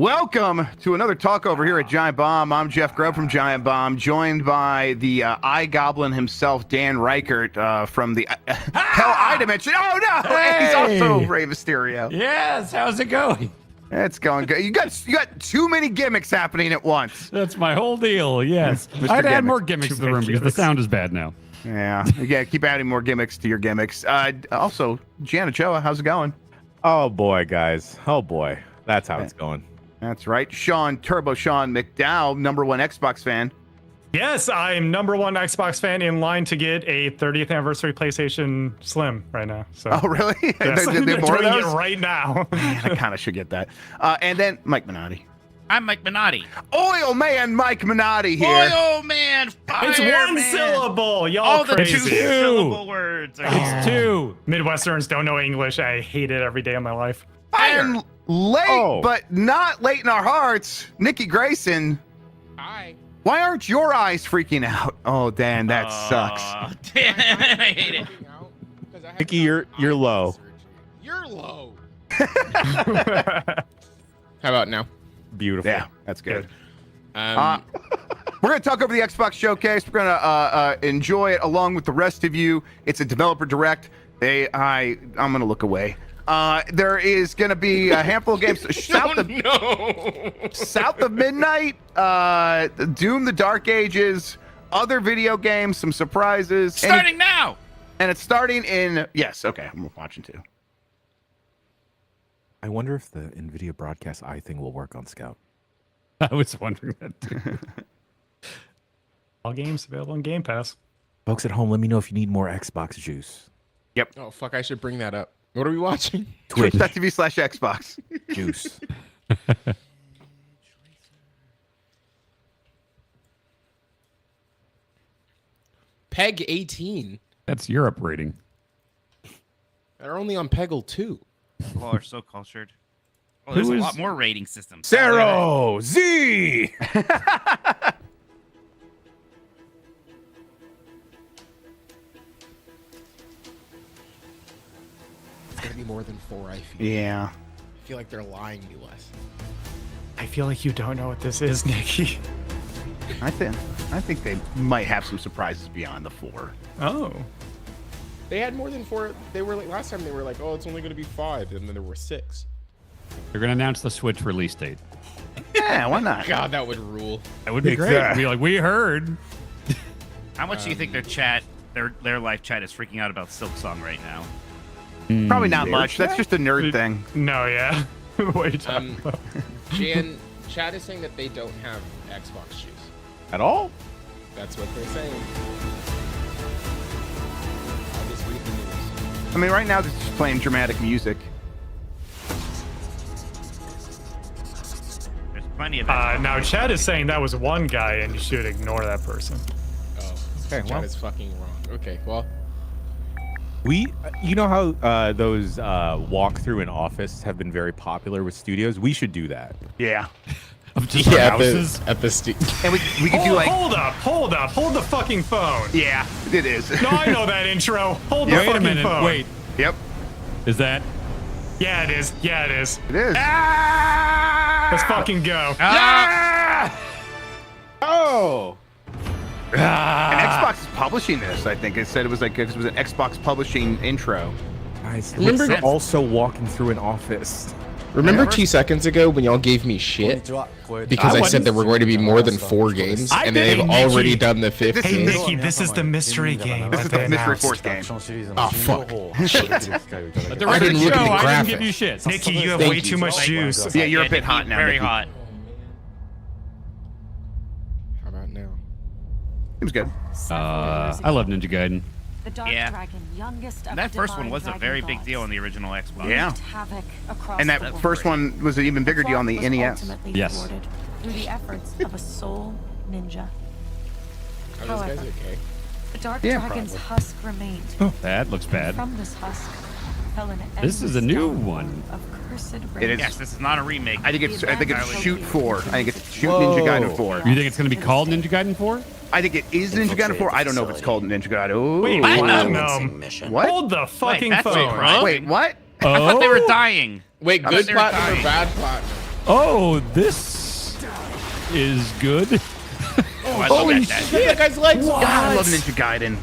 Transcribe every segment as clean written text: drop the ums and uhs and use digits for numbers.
Welcome to another talk over here at Giant Bomb. I'm Jeff Grubb from Giant Bomb, joined by the Eye Goblin himself, Dan Reichert, from the Hell Eye Dimension. Oh no! Hey! He's also Rey Mysterio. Yes, how's it going? It's going good. You got too many gimmicks happening at once. That's my whole deal. Yes, Mr. I'd add Gimmick. more gimmicks to the room because the sound is bad now. Yeah, keep adding more gimmicks to your gimmicks. Also, Gianna Choa, how's it going? Oh boy, guys. Oh boy, that's how it's going. That's right. Sean McDowell, #1 Xbox fan. Yes, I'm #1 Xbox fan in line to get a 30th anniversary PlayStation Slim right now. So. Oh, really? Yes. They're They're more of doing those? it right now. Man, I kind of should get that. And then Mike Minotti. I'm Mike Minotti. Oil Man Mike Minotti here. Oil man, fire It's one man. syllable. Y'all All the crazy. two-syllable words. It's two. Midwesterns don't know English. I hate it every day of my life. And late, Oh. but not late in our hearts, Nikki Grayson. Hi. Why aren't your eyes freaking out? Oh, Dan, that sucks. Damn it, I hate it. Nikki, you're low. You're low. How about now? Beautiful. Yeah, that's good. Um, We're going to talk over the Xbox Showcase. We're going to enjoy it along with the rest of you. It's a developer direct. I'm going to look away. There is going to be a handful of games south of midnight, Doom: The Dark Ages, other video games, some surprises. Starting now. And it's starting in, yes, okay, I'm watching too. I wonder if the NVIDIA broadcast eye thing will work on Scout. I was wondering that too. All games available on Game Pass. Folks at home, let me know if you need more Xbox juice. oh fuck! I should bring that up. What are we watching? Twitch.tv/Xbox. Juice. Peg 18. That's Europe rating. They're only on Peggle 2. People are so cultured. Oh, there's Who a is- lot more rating systems. Zero Z. It's gonna be more than 4. I feel. Yeah. I feel like they're lying to us. I feel like you don't know what this is, Nikki. I think they might have some surprises beyond the 4. Oh. They had more than 4. They were like last time. They were like, oh, it's only gonna be 5, and then there were 6. They're going to announce the Switch release date. Yeah, why not? God, that would rule. That would be great. Exactly. Be like, we heard. How much do you think their live chat is freaking out about Silksong right now? Probably not much. That's just a nerd thing. No, yeah. What are you talking about? Jan, Chad is saying that they don't have Xbox shoes. At all? That's what they're saying. I'll just read the news. I mean, right now they're just playing dramatic music. There's plenty of that. Now, Chad is saying that was one guy, and you should ignore that person. Oh, Okay, Chad well. is fucking wrong. Okay, well. You know how those walkthrough in Office have been very popular with studios? We should do that. Yeah. Of just our houses. at the And we could do like, Hold the fucking phone. yeah, it is. No, I know that intro. Hold the Wait a fucking minute. phone. Wait. Yep, Is that? Yeah, it is. Yeah, it is. it is. Let's fucking go. Oh. And Xbox is publishing this. I think it said it was like it was an Xbox publishing intro. Guys, Remember- we're also walking through an office. Remember 2 seconds ago when y'all gave me shit because I said there were going to be more than 4 games, and they've already done the 5th Hey, game? Nikki, this is the mystery game. This is that the they Mystery announced. Force game. Oh fuck! Shit. But the I rest of didn't the look show, at the I didn't give graphics. you shit. Nikki, you have Thank way you. too much juice. Yeah, you're a bit Nikki, hot now. Very Nikki. hot. How about now? It was good. I love Ninja Gaiden. The Dark Yeah. Dragon, youngest of That first one divine was a dragon very big gods, deal on the original Xbox. Yeah. wreaked havoc across And the that world. first one was an even bigger deal on the plot was NES. ultimately Yes. thwarted through the efforts of a sole ninja. Are those However, guys okay? The Dark Yeah, Dragon's probably. husk remained. That looks And bad. from this husk fell an This is a new endless one. down of cursed It rain. is. Yes, this is not a remake. I think it's Entirely Shoot new. 4. I think it's Shoot Ninja Gaiden 4. You think it's going to be called Ninja Gaiden 4? I think it is Ninja Gaiden 4. I don't know if it's called Ninja Gaiden. Ooh. Wait, Platinum. What? Hold the fucking that's phone. right. Wait, what? I thought they were dying. Wait, I good thought they were platinum or dying. bad platinum? Oh, this is good. Oh, I love that. That guy's legs. God, I love Ninja Gaiden.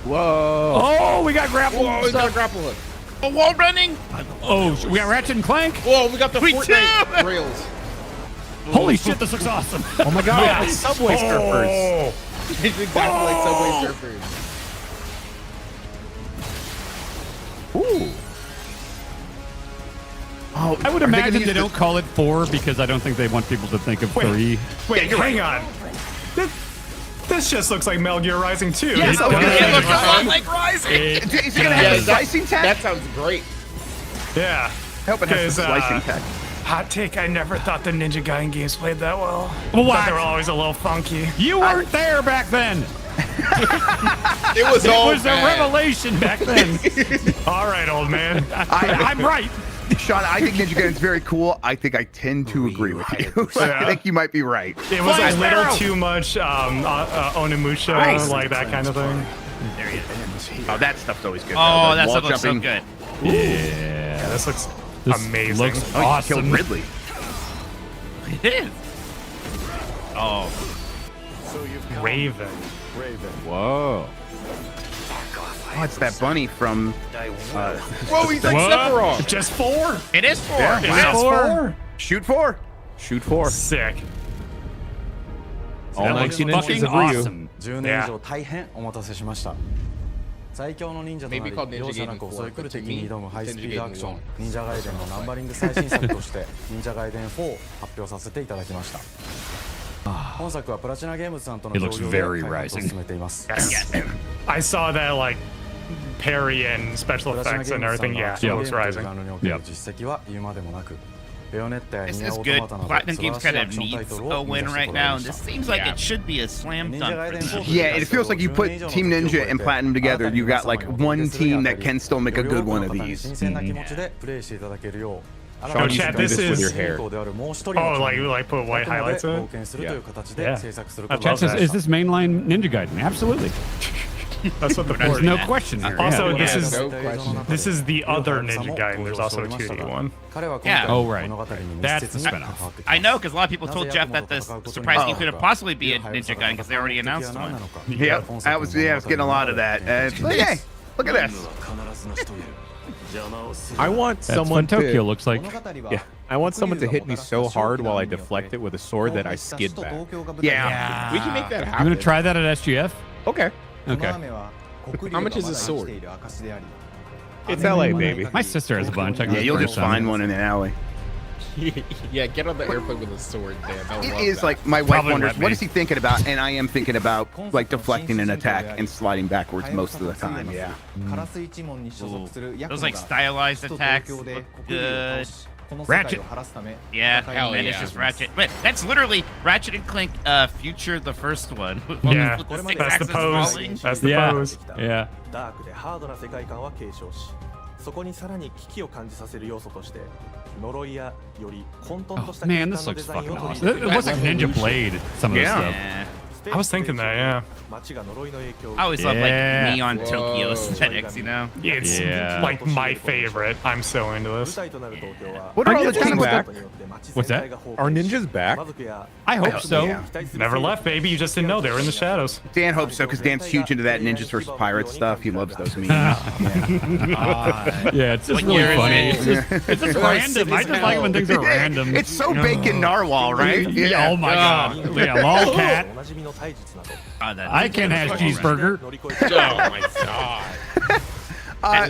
Whoa. Oh, we got grapple. Whoa, he's got a grapple hook. A wall running. Oh, we got Ratchet and Clank. Whoa, we got the We Fortnite do! rails. Holy shit, this looks awesome. Oh my god. Subway surfers. Oh, It's exactly like Subway Surfers. Ooh. Oh, I would are they gonna imagine use they don't call it 4 because I don't think they want people to think of 3. wait, hang on. This just looks like Metal Gear Rising 2. Yes, It oh, does. yeah, It looks a lot like Rising. It Is it gonna have a does. slicing tech? That sounds great. Yeah. I hope it has a 'Cause, slicing tech. Hot take, I never thought the Ninja Gaiden games played that well. What? Thought they were always a little funky. You weren't there back then. It was It all was a bad. revelation back then. All right, old man. I'm right. Sean, I think Ninja Gaiden's very cool. I think I tend to agree with you. I think you might be right. It was Flash a little Sparrow. too much Onimusha, Nice. like that kind of thing. There he is. Oh, that stuff's always good. Oh, though. that Wall stuff looks so jumping. good. Yeah. This looks This amazing. looks Oh, you killed awesome. Ridley. It is. Oh, Raven. Whoa. Oh, it's that bunny from. Whoa, he's like What? Sephiroth. Just 4? it is 4. Yeah. Is Wow. it 4? Shoot 4. Shoot 4. Sick. All That 19 looks inches fucking of Ryu. awesome. 10年以上大変お待たせしました最強の忍者とな Maybe り called Ninja 容赦なく Gaiden 襲い来る 4, 敵に挑むハイスピードアクション Ninja Gaiden 忍者ガイデンのナンバリング最新作として忍者ガイデン4を発表させていただきました本作はプラチナゲームズさんとの It 協 looks 業で very 開発を rising. 進めています Yes. I saw that, like, parry and special プラチナ effects ゲー and ムズさん everything. の Yeah, アクショ it ンゲ looks ームという rising. ジャンルにおける Yep. 実績は言うまでもなくベヨネッタや This ニア is オート good. マタなど Platinum 素晴 Games らしい kind ア of クションタイ needs トル a を生み win 出して right こられ now, ま and し this た seems like it should be a slam 忍者 dunk ガイ for デン Ninja. 4 Yeah, it feels like you put Team Ninja and Platinum together. You got like one team that can still make a good one of 新 these. 鮮な気持ちでプレイしていただけるよう Sean, you Chad, should do this this with is- your hair. Oh, like put white highlights in it? 冒険するという形で Yeah. 制作する I ことが love Chad says, that. is this mainline Ninja Gaiden? Absolutely. That's what the There's board no is. question here. Also, Yeah. this is No question. this is the other Ninja Gaiden. There's also a 2D one. Yeah. Oh, right. That's the spinoff. I know, because a lot of people told Jeff that this surprise game couldn't possibly be a Ninja Gaiden because they already announced one. Yep, I was getting a lot of that. But hey, look at this. I want That's someone what Tokyo to, looks like. yeah, I want someone to hit me so hard while I deflect it with a sword that I skid back. Yeah. We can make that You happen. gonna try that at SGF? Okay. Okay. How much is a sword? It's LA, baby. My sister has a bunch. I can Yeah, you'll bring just some. find one in an alley. Yeah, get on the airplane with a sword, Dan. They'll It love is that. like my wife Probably wonders, not what me. is he thinking about? And I am thinking about like deflecting an attack and sliding backwards most of the time. Yeah. Those like stylized attacks look good. Ratchet. Yeah, Hell and it's yeah. just Ratchet. But that's literally Ratchet and Clank Future, the first one. Yeah, With the six that's the axis pose. falling. That's the Yeah. pose. Yeah. ダークでハードな世界観は継承しそこにさらに危機を感じさせる要素として呪いやより混沌と Oh, した man, 空 this 間のデ looks ザイン fucking を取り awesome. 入 It れ looks like Ninja Blade, some of this Yeah. stuff. Yeah. I was thinking that, yeah. 街が呪いの影響を I always love Yeah. like neon Whoa. Tokyo aesthetics, you know? It's Yeah. like my favorite. I'm so into 舞 this. 台となる東京は What are all the Are you teams back? ことによって街 What's 全 that? 体が崩 Are 壊し ninjas back? 魔族や I hope so. Yeah. Never left, baby. You just didn't know they were in the shadows. Dan hopes so because Dan's huge into that Ninjas versus Pirates stuff. He loves those memes. Yeah, it's just What year really is funny. it? It's just random. I just like when things are random. It's so bacon narwhal, right? Yeah, oh my god. Yeah, lolcat. おなじみの体術など That I can't have cheeseburger. 乗り越えて Oh my god.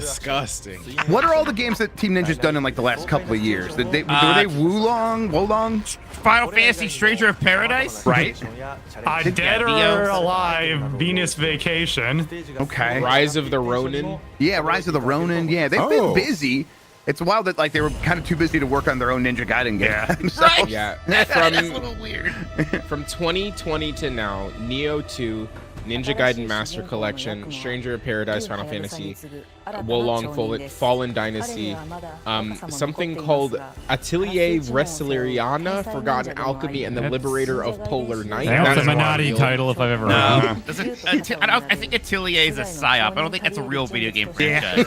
Disgusting. What are all the games that Team Ninja's done in like the last couple of years? Were they Wolong? Final Fantasy Stranger of Paradise? Right? Dead or Alive, Venus Vacation. Okay. Rise of the Ronin. Yeah, Rise of the Ronin. Yeah, they've been busy. It's wild that like they were kind of too busy to work on their own Ninja Gaiden game. Yeah. So- Right? Yeah. That's a From little weird. from 2020 to now, Neo 2, Ninja Gaiden Master Collection, Stranger of Paradise, Final Fantasy, Wolong Fallen Dynasty, something called Atelier Wrestleriana, Forgotten Alchemy, and the Liberator of Polar Night. That's a That's Minati real. title if I've ever heard No. of it. Does it, I think Atelier is a psyop. I don't think that's a real video game franchise.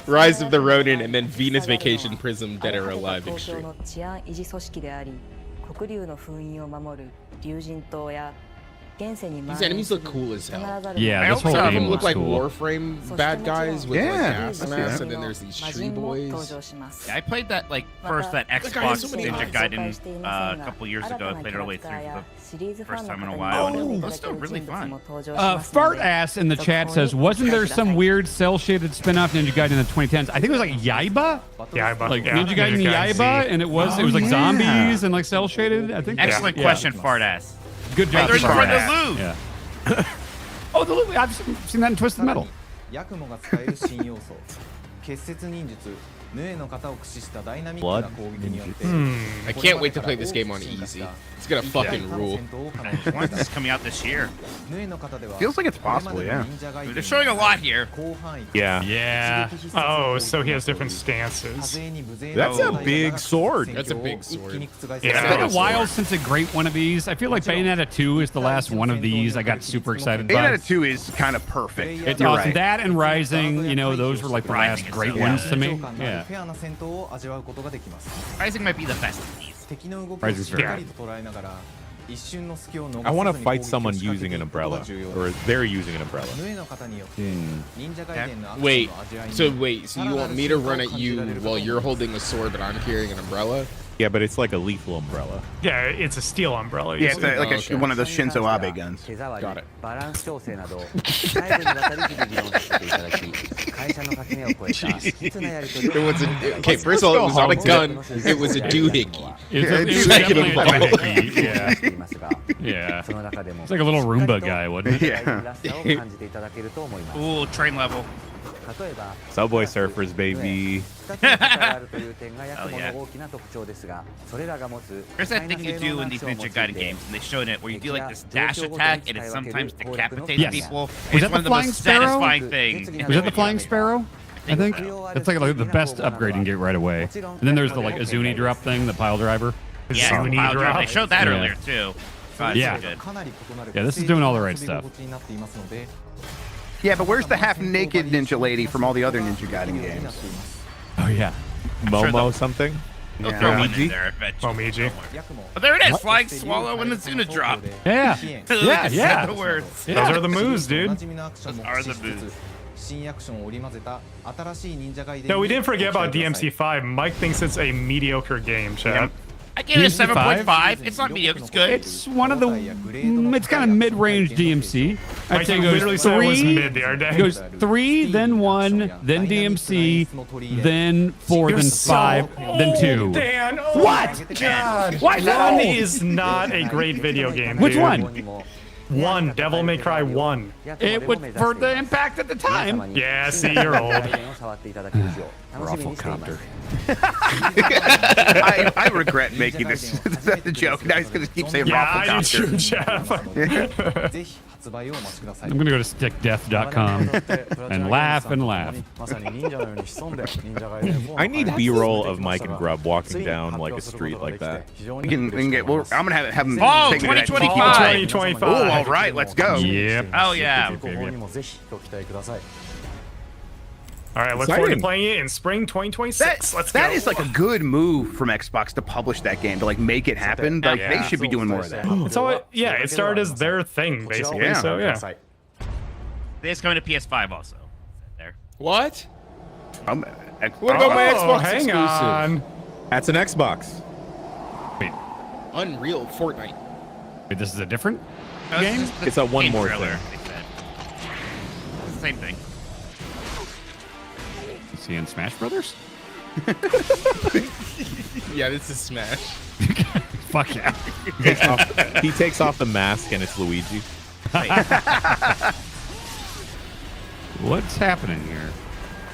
Rise of the Ronin, and then Venus Vacation Prism Dead or Alive Extreme. These enemies look cool as hell. Yeah, this Some whole of them game look looks like cool. Warframe bad guys with like gas masks, and then there's these tree boys. Yeah, I played that first that Xbox Ninja Gaiden a couple years ago. I played it all the way through for the first time in a while, and it was still really fun. Fart ass in the chat says, wasn't there some weird cell-shaded spin-off Ninja Gaiden in the 2010s? I think it was like Yaiba, like Ninja Gaiden Yaiba, and it was like zombies and like cell-shaded. I think. Excellent question, fart ass. Good job. They're in Fart front of ass. the loop. Yeah. Oh, the loop. I've seen that in Twisted Metal. ヤクモが使える新要素結節忍術ヌエの型を駆使したダイナミックな攻撃によって I can't wait to play this game on easy. It's gonna fucking rule. Why is this coming out this year? Feels like it's possible, yeah. They're showing a lot here. Yeah. Yeah. Oh, so he has different stances. That's a big sword. That's a big sword. It's been a while since a great one of these. I feel like Bayonetta 2 is the last one of these I got super excited about. Bayonetta 2 is kind of perfect. It's You're awesome. right. That and Rising, you know, those were like the last Rising is great so ones good. to me. Yeah. Rising might be the best of these. Rising's very Yeah. good. I want to fight someone using an umbrella, or they're using an umbrella. Wait, so you want me to run at you while you're holding a sword, but I'm carrying an umbrella? Yeah, but it's like a lethal umbrella. Yeah, it's a steel umbrella. Yeah, it's usually. like okay. one of those Shinzo Abe guns. Got it. It was a, okay, first of all, it was not a gun. It was a doohickey. It's Second definitely of a all. doohickey, yeah. It's like a little Roomba guy, wouldn't it? Yeah. Ooh, train level. Subway Surfers, baby. There's that thing you do in these Ninja Gaiden games, and they showed it where you do like this dash attack, and it sometimes decapitates Yes. people. Was It's that one the of the Flying most Sparrow? satisfying things. Was that the Flying Sparrow? I think that's like the best upgrade you can get right away. And then there's the like Azuni drop thing, the pile driver. Yeah, Zuni pile drive. drop. They showed that Yeah. earlier too. God, Yeah. it's so good. Yeah, this is doing all the right stuff. Yeah, but where's the half-naked ninja lady from all the other Ninja Gaiden games? Oh yeah. Momo something? They'll Yeah. throw one in Momiji? there eventually. Momiji. Oh, there it is, Flying Swallow and the Zuna drop. Yeah. Look, Yeah, I said yeah. the words. Those are the moves, dude. Those are the moves. No, we didn't forget about DMC5. Mike thinks it's a mediocre game, chat. I gave it a DMC5? 7.5. It's not mediocre. It's good. It's one of the. It's kind of mid-range DMC. I'd Mike, say it you goes literally said it was 3. mid the other day. It goes 3, then 1, then DMC, then 4, You're then so 5, then 2. Dan, oh What? my God. Why is that One old? is not a great video game. Which dude. one? One. Devil May Cry 1. It would for the impact at the time. Yeah, see, you're old. Raffle copter. I regret making this the joke. Now he's gonna keep saying Yeah, I do Rafflecopter. too, Jeff. I'm gonna go to stickdeath.com and laugh and laugh. I need B-roll of Mike and Grub walking down like a street like that. We can get. Well, I'm gonna have him Oh, take me to that 2025. 2025. Oh, all right, let's go. Yep. Oh yeah. All right, look forward to Exciting. playing it in spring 2026. Let's go. That is like a good move from Xbox to publish that game, to like make it happen. Like Yeah. they should be doing more of that. So it started as their thing, basically. Yeah. So yeah. It's coming to PS5 also. There. What? Um, What about my Oh, Xbox hang exclusive? on. That's an Xbox. Unreal Fortnite. Wait, this is a different No, game? this is the It's a one game more trailer, thing. they said. It's the same thing. Is he in Smash Brothers? Yeah, this is Smash. Fuck yeah. He takes off the mask and it's Luigi. What's happening here?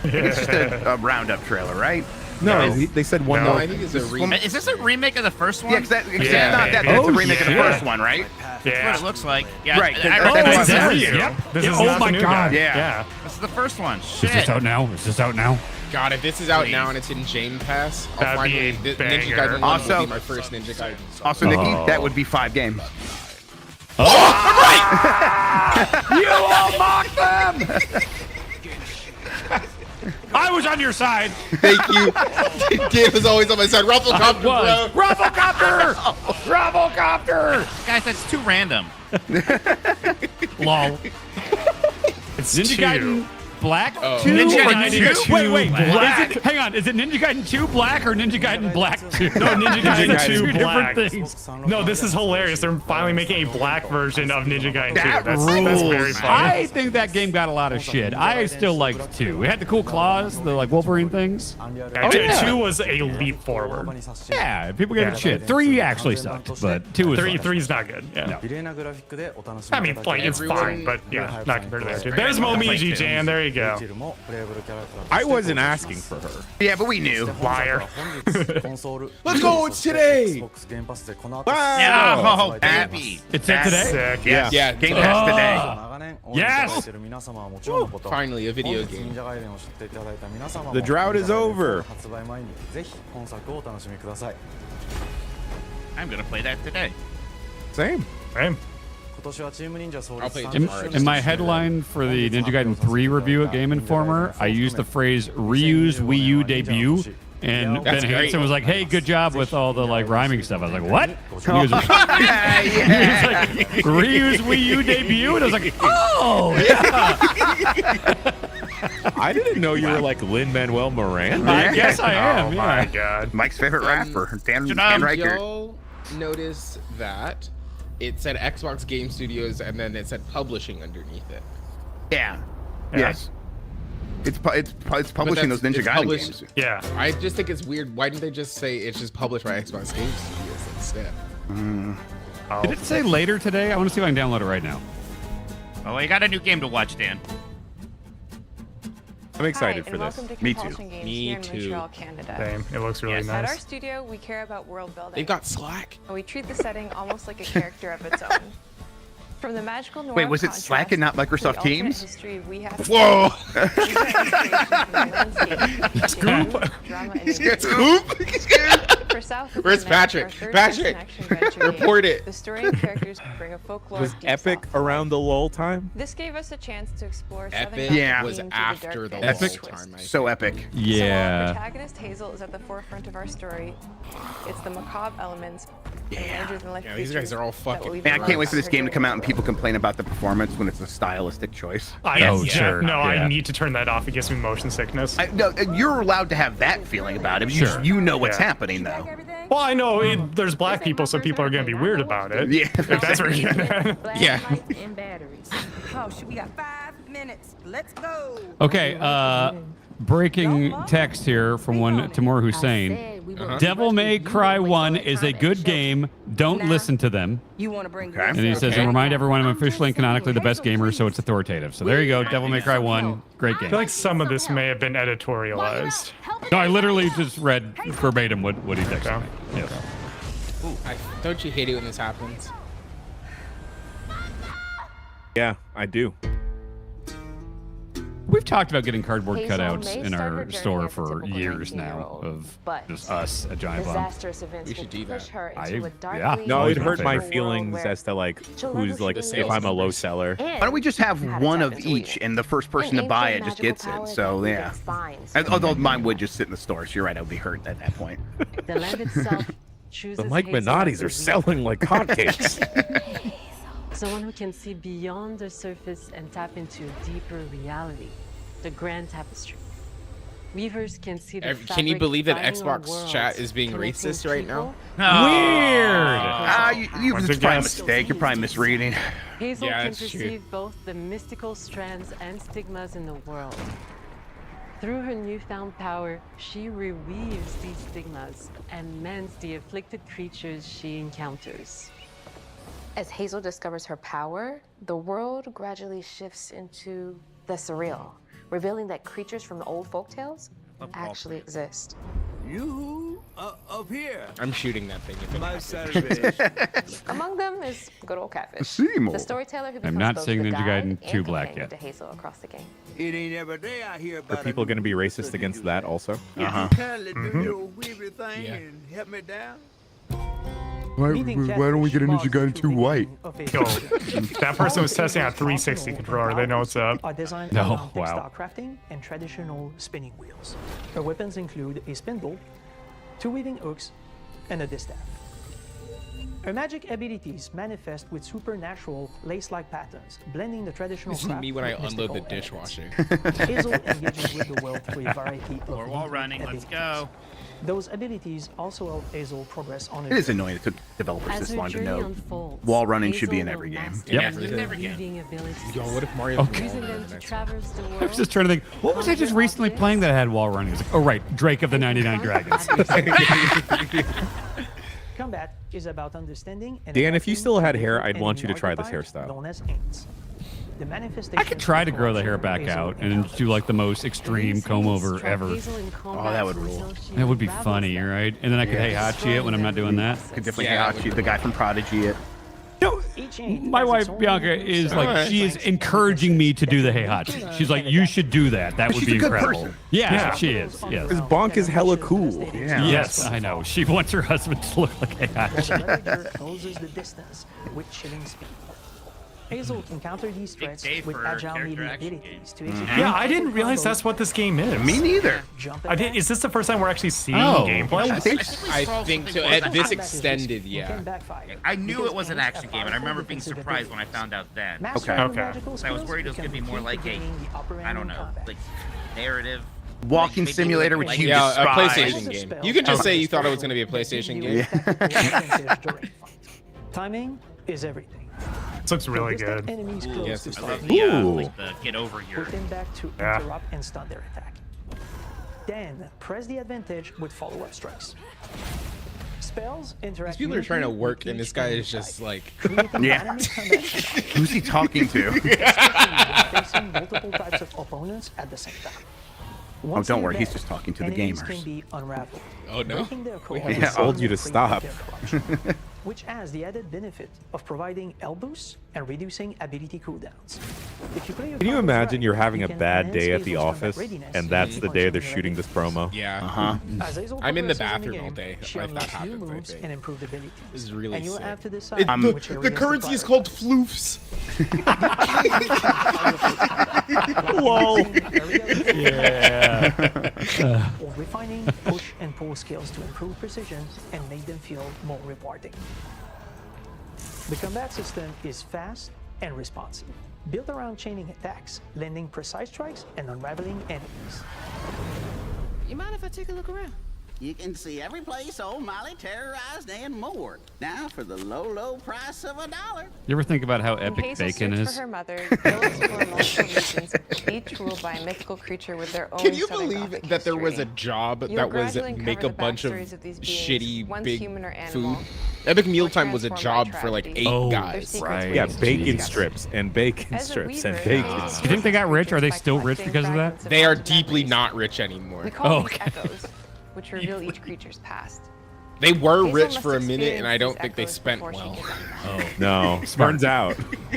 it's just a roundup trailer, right? No, they said one No, more. I think it's a remake. Is this a remake of the first one? Yeah, because Yeah, it's not that. maybe. That's a Oh, remake of the shit. first one, right? That's Yeah. what it looks like. Yeah, Right, I oh, read This that's is what- you. Yep. This Yeah, is oh not my the new God. guy. Yeah. Yeah. This is the first one. Is Shit. this out now? Is this out now? God, if this is out now and it's in Jane Pass, I'll That'd be a finally. Ninja banger. Gaiden 1 Also- will be my first Ninja Gaiden. Also, Nikki, Oh. that would be 5 games. You all mocked them! I was was on your side. Thank you. Gabe is always on my side. Rufflecopter, bro. Rufflecopter! Rufflecopter! Guys, that's too random. Lol. It's Ninja two. Gaiden Black 2? Ninja or Gaiden Ninja 2 Wait, Black. hang on. Is it Ninja Gaiden 2 Black or Ninja Gaiden Black 2? No, Ninja Gaiden 2 Two Black. different things. No, this is hilarious. They're finally making a black version of Ninja Gaiden 2. That That's very rules. funny. I think that game got a lot of shit. I still liked 2. It had the cool claws, the like Wolverine things. Yeah, 2 was a leap forward. Yeah, people gave it shit. 3 actually sucked, but 2 was fun. 3's not good. Yeah. No. I mean, like, it's fine, but yeah, not compared to the other two. There's Momiji, Jan. There you go. I wasn't asking for her. Yeah, but we knew. Liar. Let's go. It's today. Oh, baby. It's it today? Sick. Yes. Yeah, Game today. Pass today. Yes! Finally, a video game. The drought is over. I'm gonna play that today. Same. Same. I'll play it In, tomorrow. in my headline for the Ninja Gaiden 3 review at Game Informer, I used the phrase reuse Wii U debut. And Ben That's great. Hansen was like, "Hey, good job with all the like rhyming stuff." I was like, "What?" He was, he was like, "Reuse Wii U debut," and I was like, "Oh, yeah." I didn't know you were like Lin-Manuel Miranda. I guess I am. Oh my yeah. god. Mike's favorite rapper, Dan Janam, Riker. Y'all notice that it said Xbox Game Studios and then it said publishing underneath it. Yeah. Yes. It's publishing those Ninja it's Gaiden published- games. Yeah. I just think it's weird. Why didn't they just say it's just published by Xbox Game Studios instead? Oh. Did it say later today? I want to see if I can download it right now. Oh, I got a new game to watch, Dan. I'm excited for this. Me too. Me too. Same. It looks really Yes. At our nice. studio, we care about world building. They've got Slack. And we treat the setting almost like a character of its own. From the magical noir Wait, was it Slack and not Microsoft Teams? History we have Whoa! For South of Where's the Net, Patrick? our third Patrick! person action adventure Report game. it. The story and characters bring a folklore Was deep Epic south around the lull time? This gave us a chance to explore Southern Epic Yeah. was themes with after the dark lull fantasy time. twist. So epic. So while our Yeah. protagonist Hazel is at the forefront of our story, it's the macabre elements and larger-than-life Yeah, these guys creatures are all that fucking- weave Man, I around can't wait for this her game to come out and world. people complain about the performance when it's a stylistic choice. Oh, sure. No, Yeah. I need to turn that off. It gives me motion sickness. No, you're allowed to have that feeling about it. But Sure. you know what's Yeah. happening, though. Well, I know there's black people, so people are going to be weird about it. Yeah. If that's where you're getting at. Yeah. and batteries. Oh, shit, we got 5 minutes. Let's go. Okay. Breaking text here from one Timur Hussein. Devil May Cry 1 is a good game. Don't listen to them. You want to bring Okay. And he says, and remind everyone I'm officially and canonically the best gamer, so it's authoritative. So there you go. Devil May Cry 1. Great I game. feel like some of this may have been editorialized. No, I literally just read verbatim what he texted me. Yes. Don't you hate it when this happens? Yeah, I do. We've talked about getting cardboard Hazel cutouts may in start her our journey store as a for typical years now 19-year-old, of but just us at Giant Bomb. Disastrous events We should will do that. push her into I- a yeah. darkly No, Always it my hurt my favorite. feelings as to like who's like if I'm a low seller. Why don't we just have one of each, and the first person to buy it just gets it? So yeah. Although mine would just sit in the store, so you're right, I would be hurt at that point. The land itself The chooses Mike Hazel Minottis as are the selling like hotcakes. someone who can see beyond the surface and tap into a deeper reality, the grand tapestry. Weavers can see the Can you fabric believe that binding our Xbox worlds, chat is being connecting racist right now? people. Weird. It's probably a mistake. You're probably misreading. Hazel Yeah, can it's true. perceive both the mystical strands and stigmas in the world. Through her newfound power, she reweaves these stigmas and mends the afflicted creatures she encounters. As Hazel discovers her power, the world gradually shifts into the surreal, revealing that creatures from the old folktales actually exist. You up here. I'm shooting that thing. If it My happens. Among them is good old Catfish, Seymour. the storyteller who I'm becomes not both seeing the Ninja guide Gaiden and 2 Black companion yet. to Hazel across the game. It ain't every day I hear Are about people going to be racist against that also? Kindly do your weary thing Yeah. and help me down. Why don't we get a Ninja Gaiden 2 white? Yo, that person was testing out 360 controller. They know what's up. Are designed No, around wow. textile crafting and traditional spinning wheels. Her weapons include a spindle, 2 weaving hooks, and a distaff. Her magic abilities manifest with supernatural lace-like patterns, blending the traditional This is craft me when I with unload the mystical dishwasher. Hazel engages with the world through a variety of We're wall unique running. Let's abilities. go. Those abilities also help Hazel progress on It is annoying it took developers As this her long to journey know unfolds, wall running should be Hazel in every will game. master Yep. Yes, it's new every game. weaving abilities. Yo, what if Mario? Okay. Using them to traverse the world. I was just trying to think, what was I just recently playing that had wall running? It was like, oh right, Drake of the 99 Dragons. Combat is about understanding and Dan, if you adapting still had to hair, different I'd want you to enemy try this archetypes hairstyle. known as ants. The manifestation I could try to grow the hair of back Hazel out and do like the most extreme comb over ever. Oh, that would rule. That would be funny, right? And then I could Heihachi it when I'm not doing that. Could definitely Yeah, Heihachi the guy from Prodigy it. No, my wife Bianca is like, she is encouraging me to do the Heihachi. She's like, you should do that. That would She's be a good incredible. person. Yeah, Yeah. she is. Yes. This bonk is hella cool. Yeah. Yes, I know. She wants her husband to look like Heihachi. The Ravager closes the distance with chilling speed. Hazel can counter these threats day with for agile character melee action abilities to Mm-hmm. execute Yeah, I didn't realize that's what this game is. Me neither. jump I did, attacks, is this the first time we're actually seeing Oh. gameplay? I think I saw think something so. like At that. this combat issues extended, can yeah. backfire I knew because it was an ants action have game, and I powerful remember being defensive surprised when I abilities. found out then. Mastering Okay. the magical I was skills worried it was can going to be more key like to a, gaining the upper I hand don't in know, combat. like narrative. Walking maybe simulator, like- which you Yeah, a despise. PlayStation game. You could just say you thought it was going to be a PlayStation game. Timing is everything. This looks really Distant good. enemies close Yes, to it's I start love the, Ooh. like the get over here. put them back to Yeah. interrupt and stun their attack. Then press the advantage with follow-up strikes. Spells interact. These people are trying to uniquely work, with and this each guy enemy is just type, like. creating Yeah. dynamic combat styles. Who's he talking to? Especially when facing multiple types of opponents at the same time. Once don't they're worry, he's dead, just talking to the enemies gamers. Can be unraveled, Oh no. breaking their core haven't and told you to freeing stop. their corruption, which has the added benefit of providing L boosts and reducing ability cooldowns. If you play your Can you combos imagine right, you're having you a can bad enhance day at the Hazel's combat office, readiness and that's the day they're punching shooting this promo? Yeah. Uh-huh. As Hazel I'm in the progresses bathroom all game, day she if that unlocks new happens, I moves think. and improved abilities. This is really and you'll sick. have to decide which The areas to currency is prioritize. called floofs. Lol. Yeah. Or refining push and pull skills to improve precision and make them feel more rewarding. The combat system is fast and responsive, built around chaining attacks, landing precise strikes, and unraveling enemies. You mind if I take a look around? You can see every place old Molly terrorized and more. Now for the low, low price of $1. You ever think about how In epic Hazel's bacon search is? for her mother, Bill explored multiple regions, each ruled by a mythical creature with their own Can you Southern believe Gothic that there was a history. job You'll that was gradually uncover make a the bunch of backstories of these beings, shitty once big human or animal, food? Epic or Mealtime was a transformed job by for like tragedy. 8 Oh, guys. Their secrets right. were Yeah, each bacon discovered. strips and bacon As a strips and weaver, bacon Hazel strips. You think they got rich? Are they by still rich collecting because of that? fragments of They are haunted deeply memories. not rich anymore. We call Oh, these okay. echoes, which reveal each creature's past. They were Hazel rich must for a minute, and I don't experience think they these spent echoes well. before she Oh, No, turns out.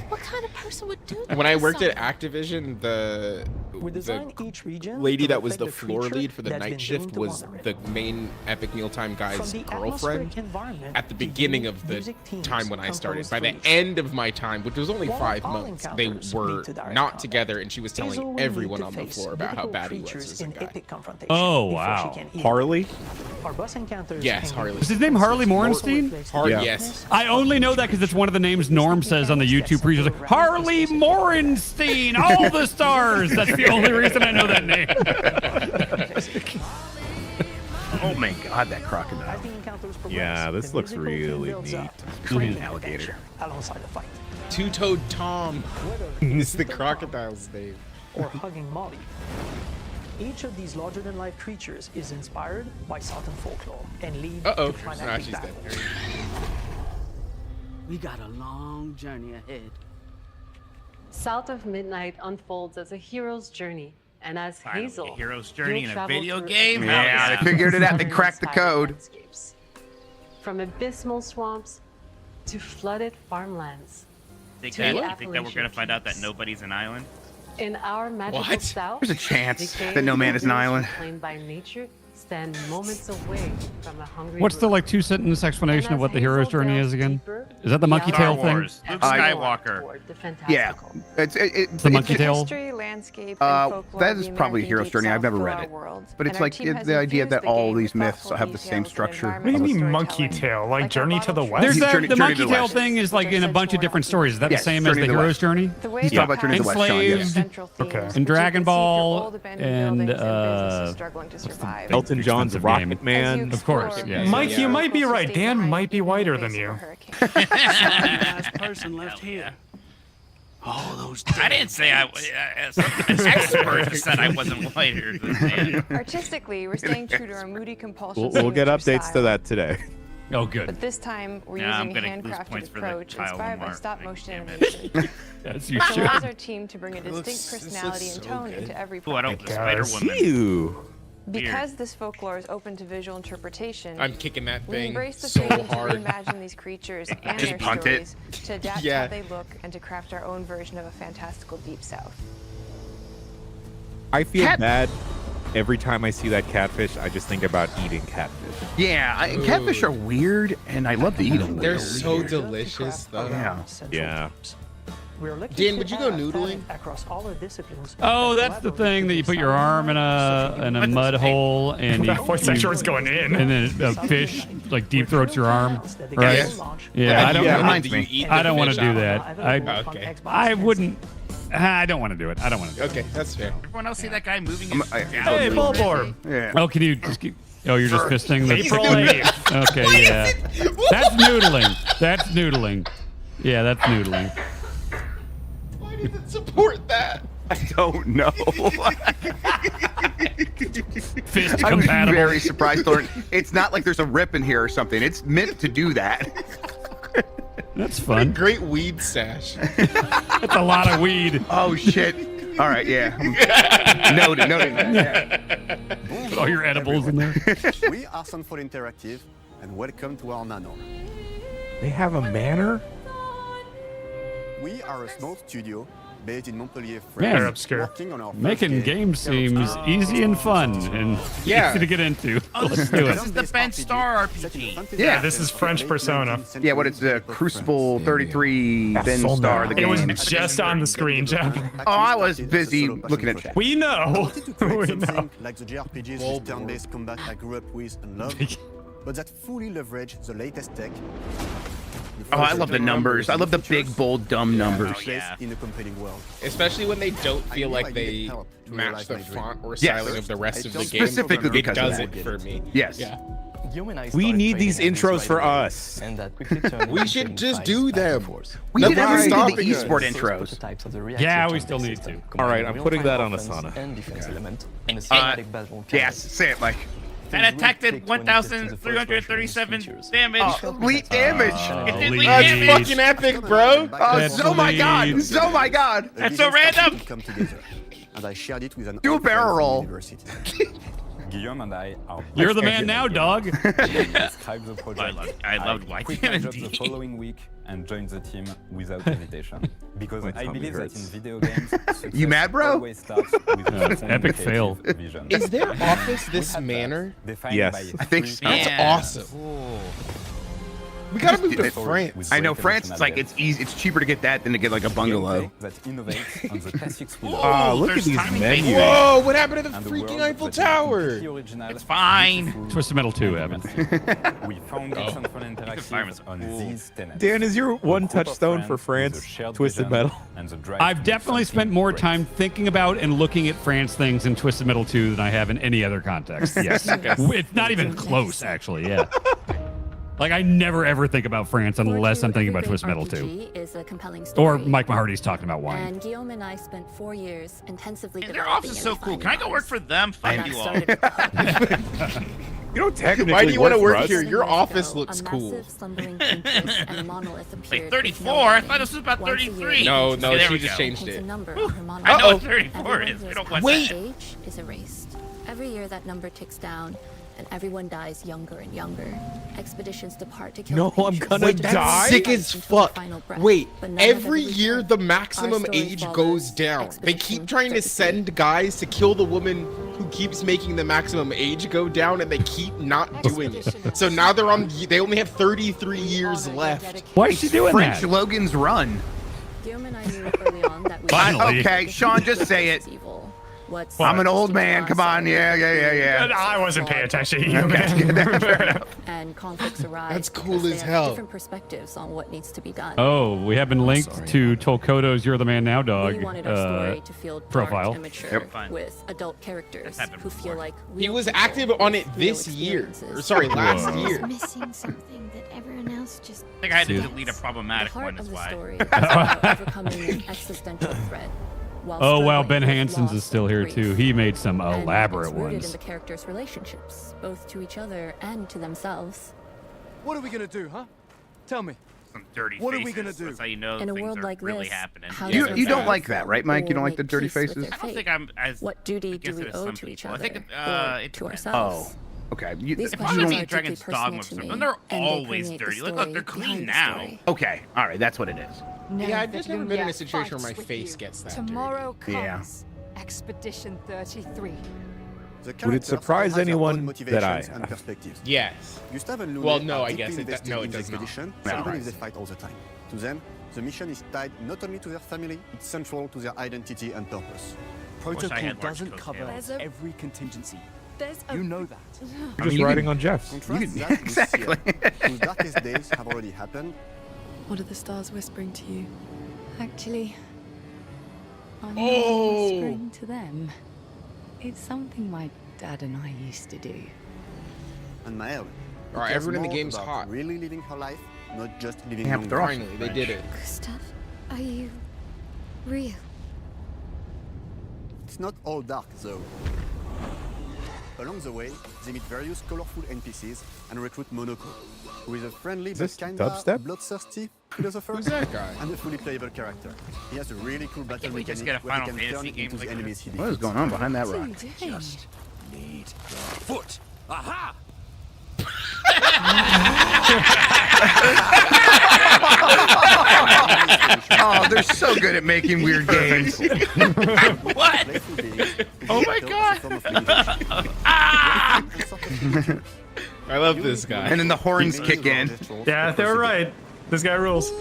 What kind of person would do that? When I worked at Simon? Activision, the We design each region lady to that was the reflect floor creature lead for the that's night been shift doomed to was wander the it. main Epic Mealtime From guy's the girlfriend atmospheric environment at the to beginning unique of the music themes time when I started. composed By for the each end of my time, which was only While 5 all months, they encounters were lead to direct not combat, together, and she was Hazel telling will everyone need on to the face floor about how difficult bad he was creatures as a in guy. epic confrontation Oh, before wow. she can eat Harley? them. Our boss encounters Yes, can Harley. give Is his name Harley also Morenstein? reflects Har- the yes. weakness I only know that because it's one of the names Norm says on the YouTube pre-show. Like, Harley Morenstein, all the stars. That's the only reason I know that name. Oh my god, that As crocodile. the encounters progress, Yeah, this the looks musical theme really builds neat. up, Green creating alligator. tension alongside the fight. Two-Toed Tom Whether is the Super Tom crocodile's name. or hugging Molly. Each of these larger-than-life creatures is inspired by Southern folklore and lead Uh-oh. to Nah, climactic she's dead. battles. We got a long journey ahead. South of Midnight unfolds as a hero's journey, and as Finally, Hazel, a hero's journey you'll in a travel video through game? epic Hell Yeah, yeah. they figured it out. They southern cracked the inspired code. landscapes. From abysmal swamps to flooded farmlands. Think To that, the you think that we're going Appalachian to find out that peaks. nobody's an island? In our magical What? south, There's a chance the that no man is an caves island. reclaimed by nature stand moments away from a hungry What's the group. like 2-sentence explanation of what the hero's journey is again? Is that the monkey Star tail thing? Wars. Luke Skywalker. Yeah, it's The monkey tail. History, landscape, and folklore that is we probably men Hero's deep Journey. I've south never for read our it, world. but it's And our like team has the idea infused that the all game these with myths thoughtful have the same details and structure. What do you environmental mean monkey storytelling. tail? Like Like Journey to the our West? There's Journey the to monkey the tail West. thing is like in a bunch of different stories. Is that Yes, the same as Journey the to the hero's West. journey? The way He's we talking about Journey to the West, Sean, yes. Enslaved, central Okay. themes, and but you Dragon can see through Ball, old abandoned and buildings businesses struggling to survive. Elton John's expensive Rocket game. Man. Of course, yeah. Mike, you might be right. Dan might be whiter than you. Last person left here. All those. I didn't say I was. An expert said I wasn't whiter than Dan. Artistically, we're staying true to our moody compulsion. We'll get signature updates to style. that today. Oh, good. But this time, we're Yeah, I'm using a gonna lose handcrafted points for the approach Kyle inspired by Lamar stop thing, motion damn it. animation. Yes, you Which should. allows our team to bring a distinct This personality looks and so tone good. into every Ooh, I project. don't. Spider Woman. Ew. Because this folklore is open to visual interpretation, I'm kicking that we thing embrace the so freedom hard. to reimagine these creatures and Just their punt it. stories to adapt Yeah. how they look and to craft our own version of a fantastical deep south. I feel bad every time I see that catfish. I just think about eating catfish. Yeah, catfish are weird, and I love to eat them. They're so delicious, though. Yeah. Yeah. Dan, would you go noodling? Across all our disciplines. Oh, that's the thing that you put your arm in a mud hole and you, That voice actor was going in. and then a fish like deep throats your arm, right? Yes. Yeah, I don't. Yeah, I, reminds Do you me. eat I the don't want to fish do out? that. Okay. I wouldn't. I don't want to do it. I don't want to do it. Okay, that's fair. Everyone else see that guy moving his down? Hey, Bulborb. Yeah. Oh, can you just keep? Oh, you're just fisting the. April 8th. Okay, yeah. That's noodling. That's noodling. Yeah, that's noodling. Why does it support that? I don't know. Fist I was compatible. very surprised, Thornton. It's not like there's a rip in here or something. It's meant to do that. That's fun. Great weed stash. That's a lot of weed. Oh shit! All right, yeah. Noted. Yeah. Put all your edibles in there. We are Sunfall Interactive, and welcome to our manor. They have a manor? We are a small studio based in Montpellier, Man, France, obscure. working on our first Making game. games seems easy and fun and Yeah. easy to get into. Oh, Let's do this it. is the Ben Star RPG. Yeah. This is French Persona. Yeah, what it's the Crucible 33 Ben Star, the It game. was just on the screen, Jeff. Oh, I was busy looking at chat. We know. We We know. know. Like the JRPGs with turn-based combat I grew up with and loved, but that fully leverage the latest tech. Oh, I love the numbers. I love the big, bold, dumb numbers. yeah. In a compelling world. Especially when they don't feel I like needed they help to match realize the my dream. font or Yes. styling of the rest of the game. Specifically It because of does that. it for me. Yes. Yeah. We need these intros for us. We should just do them. We That's did why everything I'm in the stopping esport us. intros. Yeah, we still need to. All right, I'm putting that on Asana. Yes, say it, Mike. And attack did 1,337 damage. Elite damage. It did Elite. lead That's damage. fucking epic, bro. Oh, That's oh my god! elite. Oh my god! A That's so vision started random. to come together, and I shared it with an Do a old friend barrel from roll. university. Guillaume and I are You're the man now, dog. describe the project. I loved White quit my job D&D. the following week and joined the team without hesitation because My I tummy believe that in hurts. video games, You mad, bro? always starts with a It's epic fail. vision. Is their office this manor? Defined Yes. by I think three so. That's Yeah. awesome. We gotta move to France. I know France. It's like it's easy. It's cheaper to get that than to get like a bungalow. that innovates on the classics we love. Ah, look there's at these timing menus. based. Whoa, what happened to the And the freaking world Eiffel that is Tower? completely original, It's fine. beautiful, Twisted Metal 2, and Evan. fantastic. We founded Oh. Sunfall environment's Interactive on cool. these tenets. Dan, is your one A group of touchstone for friends with a France shared Twisted vision Metal? and the drive I've to definitely make spent something more great. time thinking about and looking at France things in Twisted Metal 2 than I have in any other context. Yes. It's not even close, actually, yeah. Like, I never ever think about France unless I'm thinking about Twisted Metal 2. Is a compelling story. Or Mike Mahardy's talking about wine. And Guillaume and I spent 4 years intensively Their developing office is so and cool. Can I go work for them? Fuck you all. You don't technically Why do you want to for work us. here? Your 7 years office ago, looks a cool. massive slumbering Pinterest and a monolith appeared Wait, with 34? no I name. thought this was about Once a year, 33. No, Okay, there she we just go. changed paints a it. number on her monolith. I know what Uh-oh. 34 is. Everyone's We don't want Wait. that. age is erased. Every year that number ticks down, and everyone dies younger and younger. Expeditions depart to kill No, the I'm Pinterest. gonna Wait, that's die? sick as Until the fuck. final breath, Wait, but none have every ever year returned. the Our maximum story age follows goes down. They keep expedition trying to 33. send guys to kill the woman who keeps making the maximum age go down, and they keep not doing it. So now they're on. They only have 33 years left. Why is she doing French that? Logan's Run. Guillaume and I knew early on that we Finally. Okay, Sean, just say it. evil. What's I'm an old man. Come on. Yeah. I wasn't paying attention to you, Okay, man. fair enough. and conflicts arise. That's cool because as they have hell. Different perspectives on what needs to be done. Oh, we have been linked to Tolkoto's "You're the Man Now" dog We wanted our story to feel dark profile. and mature with adult characters who feel like He real was people active on it with this real year. experiences. Or sorry, last Whoa. year. Missing something that everyone else just. I think I had to Dude. delete a The problematic heart one. of Is the why. story is about overcoming an existential threat. while Oh wow, struggling Ben with Hansen's loss is still and here grief. too. He made some And elaborate it's rooted in ones. the characters' relationships, both to each other and to themselves. What are we gonna do, huh? Tell me. Some dirty What are we faces. gonna do? That's how you know In a things world are like really this, happening. how You does you a don't man like that, right, Mike? You don't like make the dirty peace with faces? their I don't fate? think I'm as. What duty do against we it as owe some to each people. other I think or it to depends. ourselves? Oh, okay. These If questions you are don't deeply Dragon's personal Dogma, to me, and they're and they always permeate the dirty. Look, they're story clean behind the now. story. Okay, all right, that's what it is. Yeah, I've just never been in a situation where my face gets that Tomorrow dirty. comes Expedition 33. Would it surprise anyone that I and have? perspectives. Yes. Gustav and Well, Lune no, are I deeply guess it invested no, in it the does not. expedition, No. even if they fight all the time. To them, the mission is tied not only to their family, it's central to their identity and purpose. Protocol doesn't cover every contingency. You know that. You're just riding on Jeff's. Contrast that with exactly. Sierra, whose darkest days have already happened. What are the stars whispering to you? Actually, I'm Oh. whispering to them. It's something my dad and I used to do. And Mael. All right, everyone in the game's hot. Really living her life, not just living Yeah, long. they're all Finally, they did it. Gustav, are you real? It's not all dark, though. Along the way, they meet various colorful NPCs and recruit Monoko, who is a friendly but this kinda dubstep? bloodthirsty philosopher. Who's that guy? And a fully playable character. He has a really cool battle we just mechanic get a where he Final can Fantasy turn game into like the enemies he What is defeats. going on behind that rock? Just Need your foot. Aha! Oh, they're so good at making weird games. What? Playful beings who Oh my show God. a form of meditation. And sort of I love this guy. And then the horns kick in. Yeah, they were right. This guy rules.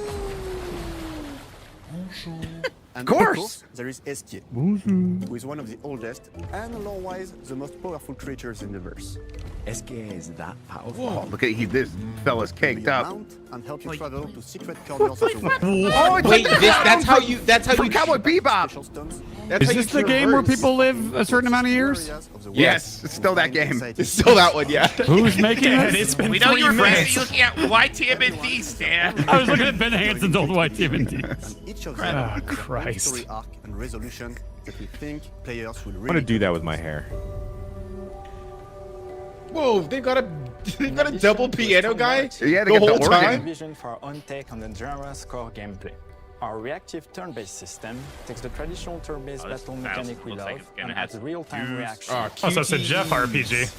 And Of course. there is Esquier, who is one of the oldest and lore-wise the most powerful creatures in the verse. SK is that powerful. Oh, look at this fella's caked Be a up. mount and help you travel to secret corners of the world. Oh, it's Wait, like that's how you. That's how from you. Cowboy Bebop. Special stones. That's Is how you this the game where traverse. people live a certain amount of years? Areas of the world Yes, it's still that game. It's still that one, yeah. Who's making And this? it's been We know 3 you're minutes. busy looking at YTMNT, Stan. I was looking at Ben Hansen's old YTMNT. And each of them Oh, has a own Christ. story arc and resolution that we think players will I'm really gonna do that with my hair. Whoa, they got a double piano guy Yeah, they the got whole the organ. time. Vision for our own take on the genre's core gameplay. Our reactive turn-based system takes the traditional turn-based Oh, this battle mouse mechanic we looks love like it's gonna and have adds some real-time juice. reaction. Oh, Oh, so it's a Jeff RPG.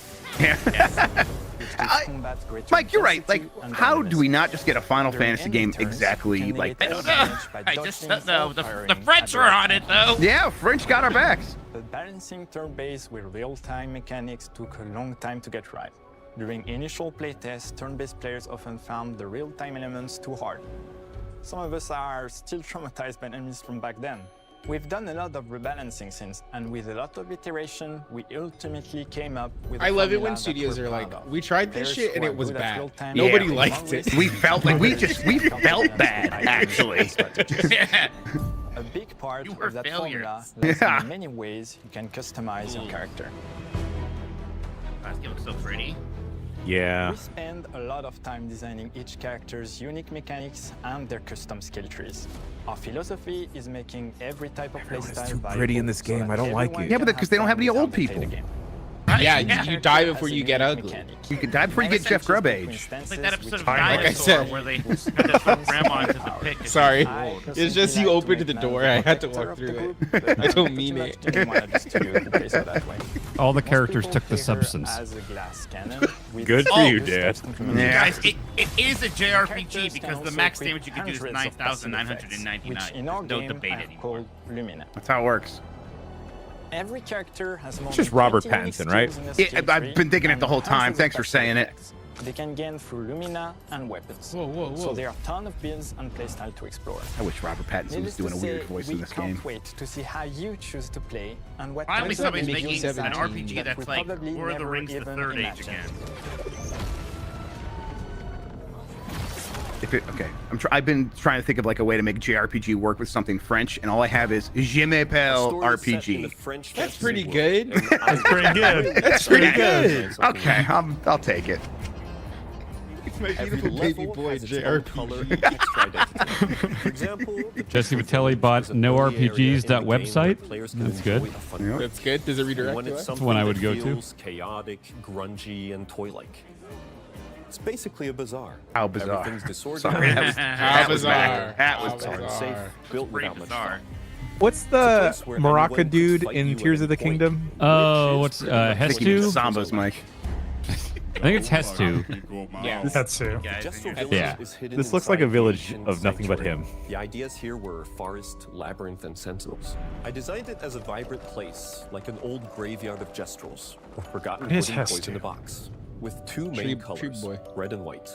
Mike, you're right. Like, how do we not just get a Final Fantasy game exactly like I this? don't know. I just don't know. The French are on it, though. Yeah, French got our backs. But balancing turn-based with real-time mechanics took a long time to get right. During initial playtests, turn-based players often found the real-time elements too hard. Some of us are still traumatized by enemies from back then. We've done a lot of rebalancing since, and with a lot of iteration, we ultimately came up with a I love it formula when that studios we're are like, proud of. we tried this Players shit and who it are was good at bad. real-time Nobody mechanics liked always it. We felt like we felt bad, actually. Yeah. A big part You were of that failures. formula lies Yeah. in many ways you can customize your character. This game looks so pretty. Yeah. We spend a lot of time designing each character's unique mechanics and their custom skill trees. Our philosophy is making every type of playstyle too viable pretty in this so game. that I don't like everyone it. Yeah, but can because they don't have any fun old without play the people. game. Yeah, Yeah. you die before you get ugly. You could die before you get Jeff Grubb age. It's like that episode of Like I Dinosaur said. where they had to put grandma into the pick. and Sorry, she's old. it's just you opened the door. I had to walk through it. I don't mean it. All the characters took the substance. Good for you, Dad. Guys, it is a JRPG because the max damage you can do is 9,999. Which in our No game debate are anymore. called Lumina. That's how it works. every character has more It's just than Robert 20 unique Pattinson, right? skills in a Yeah, skill I've tree been thinking it the whole and time. tons of Thanks for special saying it. effects They can gain through Lumina and weapons. Whoa. So there are a ton of builds and playstyle to explore. I wish Robert Pattinson was Needless doing a to weird say, voice we in this can't game. wait to see how you choose to play and what Finally, kinds of somebody's ambiguous making an design RPG that that's we like probably Lord of the never Rings: The even Third Age imagined. again. Okay, I've been trying to think of like a way to make JRPG work with something French, and all I have is Je m'appelle RPG. That's pretty good. That's pretty good. That's pretty good. Okay, I'll take it. My beautiful baby boy JRPG. For example, Jesse Vitelli bought noRPGs.website. That's good. That's good. Does it redirect when to it's us? something one I would that go to. feels chaotic, grungy, and toy-like. It's basically a bazaar. How bizarre. Everything's disordered. Sorry, that was How bizarre. bizarre. That was How bizarre. Safe, built Pretty without much bizarre. thought. What's It's a the place where Maraca anyone could dude fight you in at Tears of the any point. Kingdom? Oh, what's Thinking of Hestu? Sambas, Mike. I think it's Hestu. Yeah. That's true. Yeah, I Just think so it's- Yeah. is hidden This looks like a inside village ancient of nothing but sanctuary. him. The ideas here were forest, labyrinth, and sentinels. I designed it as a vibrant place, like an old graveyard of gestrels, or forgotten It is wooden toys in Hestu. a box, with two main Tree colors, boy. red and white.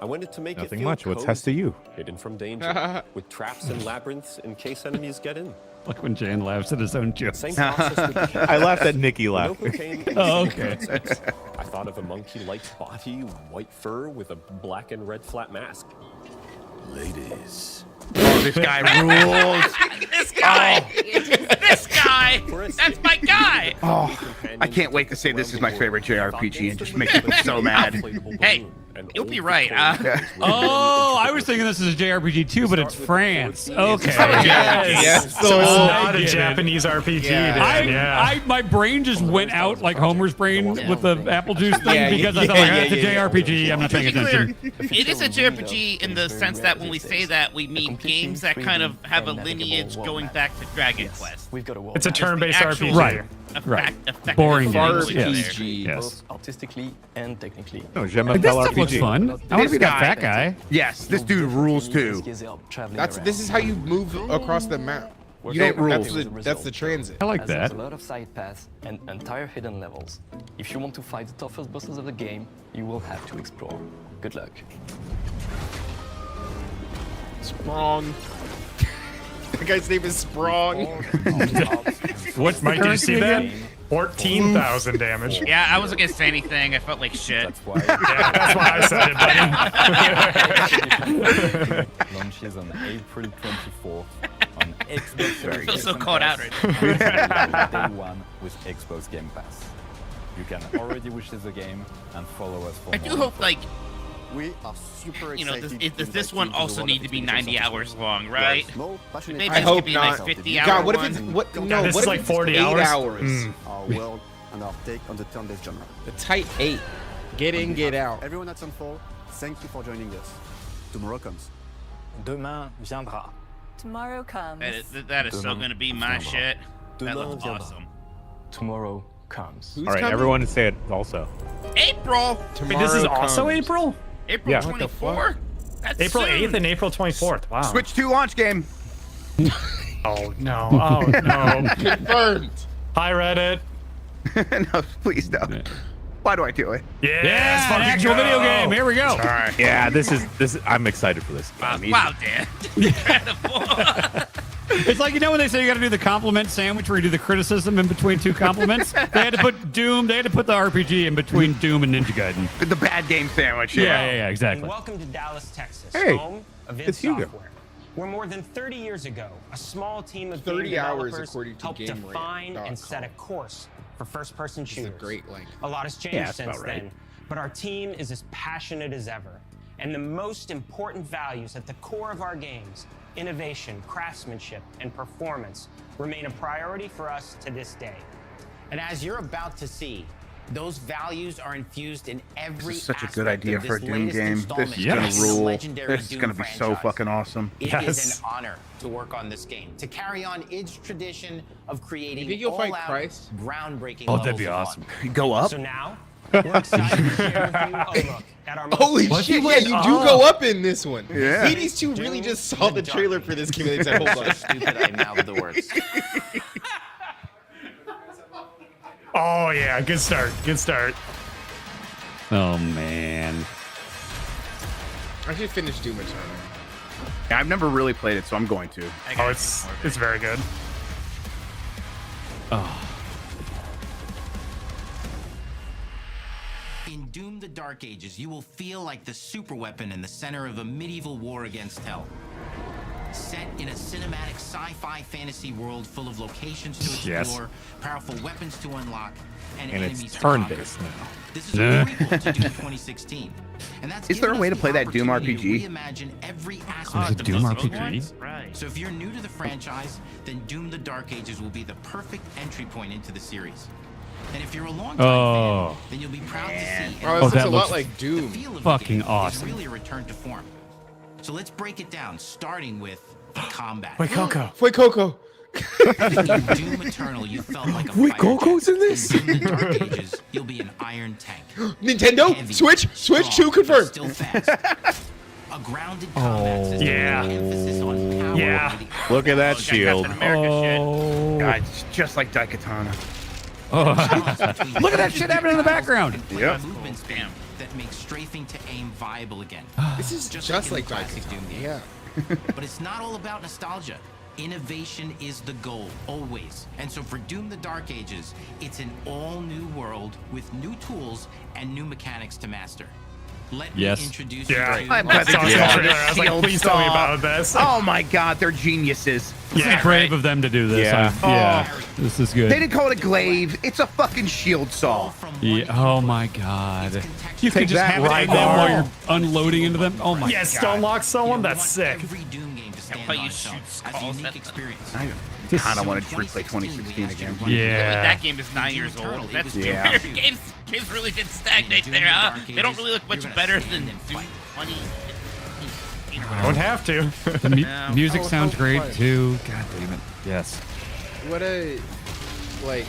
I wanted to make Nothing it feel much. What's cozy, Hess to you? hidden from danger, with traps and labyrinths in case enemies get in. Like when Jan laughs at his own jokes. Same process with the I laughed at Nikki laughing. Pinocchio came in Oh, the same okay. concepts. I thought of a monkey-like body, white fur with a black and red flat mask. Ladies. Oh, this guy rules. This guy! This guy! That's my guy! Oh, I can't wait to say this is my favorite JRPG and just make people so mad. Hey, you'll be right. Oh, I was thinking this is a JRPG too, but it's France. Okay. Yes. So it's I not a get it. Japanese RPG. Yeah. Then, yeah. My brain just went out like Homer's brain with the apple juice thing Yeah, because I thought it's a JRPG. I'm not To paying be clear, attention. it is a JRPG in the sense that when we say that, we mean games that kind of have a lineage going back to Dragon Quest. It's a turn-based actual RPG. Right. Right. Boring games. games. Yes. RPG. Yes. artistically and technically. No, Je Like, this m'appelle stuff looks RPG. fun. I want to This be that guy- fat guy. Yes, this dude rules too. This is how you move across the map. You It don't. rules. That's the transit. I like As that. there's a lot of side paths and entire hidden levels. If you want to fight the toughest bosses of the game, you will have to explore. Good luck. Sprong. That guy's name is Sprong. What's the Mike, did you currency see that? again? 14,000 damage. Yeah, I wasn't gonna say anything. I felt like shit. Yeah, that's why I said it, buddy. Launches on April 24th on Xbox I feel so caught out right now. Day one with Xbox Game Pass. You can already wish the game and follow us for I more do hope, like, We are super you know, excited does to this invite one you to also the need to be 90 hours long, right? There's no passionate Maybe I this hope could be not. like 50-hour God, what if one. it's what? God, No, this what is if like it's 40 8 hours? hours? our world and our take on the turn-based genre. The tight 8. Get in, get out. Everyone at Sunfall, thank you for joining us. Tomorrow comes. Demain viendra. Tomorrow comes. That is so gonna be my shit. That looks awesome. Tomorrow comes. All right, everyone say it also. April. Wait, this is also April? April Yeah. 24? That's April soon. 8th and April 24th. Wow. Switch 2 launch game. Oh, no. Oh, no. Confirmed. Hi, Reddit. No, please don't. Why do I do it? Yes, Yeah, an fucking actual go. video game. Here we go. All right. Yeah, this is. I'm excited for this. Wow, Dan. Incredible. It's like, you know, when they say you got to do the compliment sandwich where you do the criticism in between two compliments? They had to put Doom, they had to put the RPG in between Doom and Ninja Gaiden. The bad game sandwich. Yeah, exactly. Welcome to Dallas, Texas, Hey, home of id it's Hugo. Software. Where more than 30 years ago, a small team of 30 game hours developers according to helped define GameRant.com. and set a course for first-person This is shooters. a great link. A lot has changed Yeah, that's since about right. then, but our team is as passionate as ever. And the most important values at the core of our games, innovation, craftsmanship, and performance, remain a priority for us to this day. And as you're about to see, those values are infused in every This is such a good aspect idea of for a this Doom latest game. installment This is in gonna the rule. legendary This is Doom gonna be so franchise. fucking awesome. It Yes. is an honor to work on this game, to carry on its tradition of creating You think you'll fight all-out, Christ? groundbreaking Oh, levels that'd be of awesome. fun. Go up. So now, we're excited to share with you a look at our most Holy What if shit! you Yeah, went you do up? go up in this one. Yeah. See, these two really just saw the trailer for this game and they said, "Hold on." Stupid I mouthed the words. Oh yeah, good start. Good start. Oh man. I should finish Doom Eternal. Yeah, I've never really played it, so I'm going to. Oh, it's very good. Oh. In Doom the Dark Ages, you will feel like the superweapon in the center of a medieval war against hell. Set in a cinematic sci-fi fantasy world full of locations to explore, powerful weapons to unlock, and enemies it's to conquer. turn-based now. This is a prequel to Doom 2016. And that's Is there a given way us to the play that Doom opportunity to RPG? reimagine every There's aspect a of Doom this RPG? Right. So if you're new to the franchise, then Doom the Dark Ages will be the perfect entry point into the series. And if you're a long time fan, then you'll be proud to see. Oh, this looks a lot like Doom. Fucking awesome. Really a return to form. So let's break it down, starting with combat. Wait, Coco. Wait, Coco. In Doom Eternal, you felt like a Wait, fighter Coco's jet. in this? In Doom the Dark Ages, you'll be an iron tank. Nintendo? Heavy, Switch? strong, 2 confirmed. Still fast. A grounded combat system. Yeah. with emphasis on power. Yeah. Look at that Got shield. Captain America God, it's just like Daikatana. Look at that shit happening in the background. Yep. Movement speed that makes strafing to aim viable again. This is just in like the classic Daikatana. Doom game. Yeah. But it's not all about nostalgia. Innovation is the goal, always. And so for Doom the Dark Ages, it's an all-new world with new tools and new mechanics to master. Let me introduce you to I'm glad they Saw did the that. trailer. I was like, Shield please tell me saw. about this. Oh my God, they're geniuses. This is brave of them to do this. Yeah. Yeah. This is good. They didn't call it a glaive. It's a fucking shield saw. Yeah. Oh my God. You could just that have it right in them while there. you're unloading into them. Oh my Yeah, God. stone lock someone. That's sick. every Doom game to stand but on you itself shoot as a skulls unique at them. experience. I kind of wanted to replay 2016 again. Yeah. That game is 9 years old. That's Yeah. weird. Games really did stagnate there, huh? They don't really look much better than Doom 20. Don't have to. The music sounds great too. God damn it. Yes. What a like.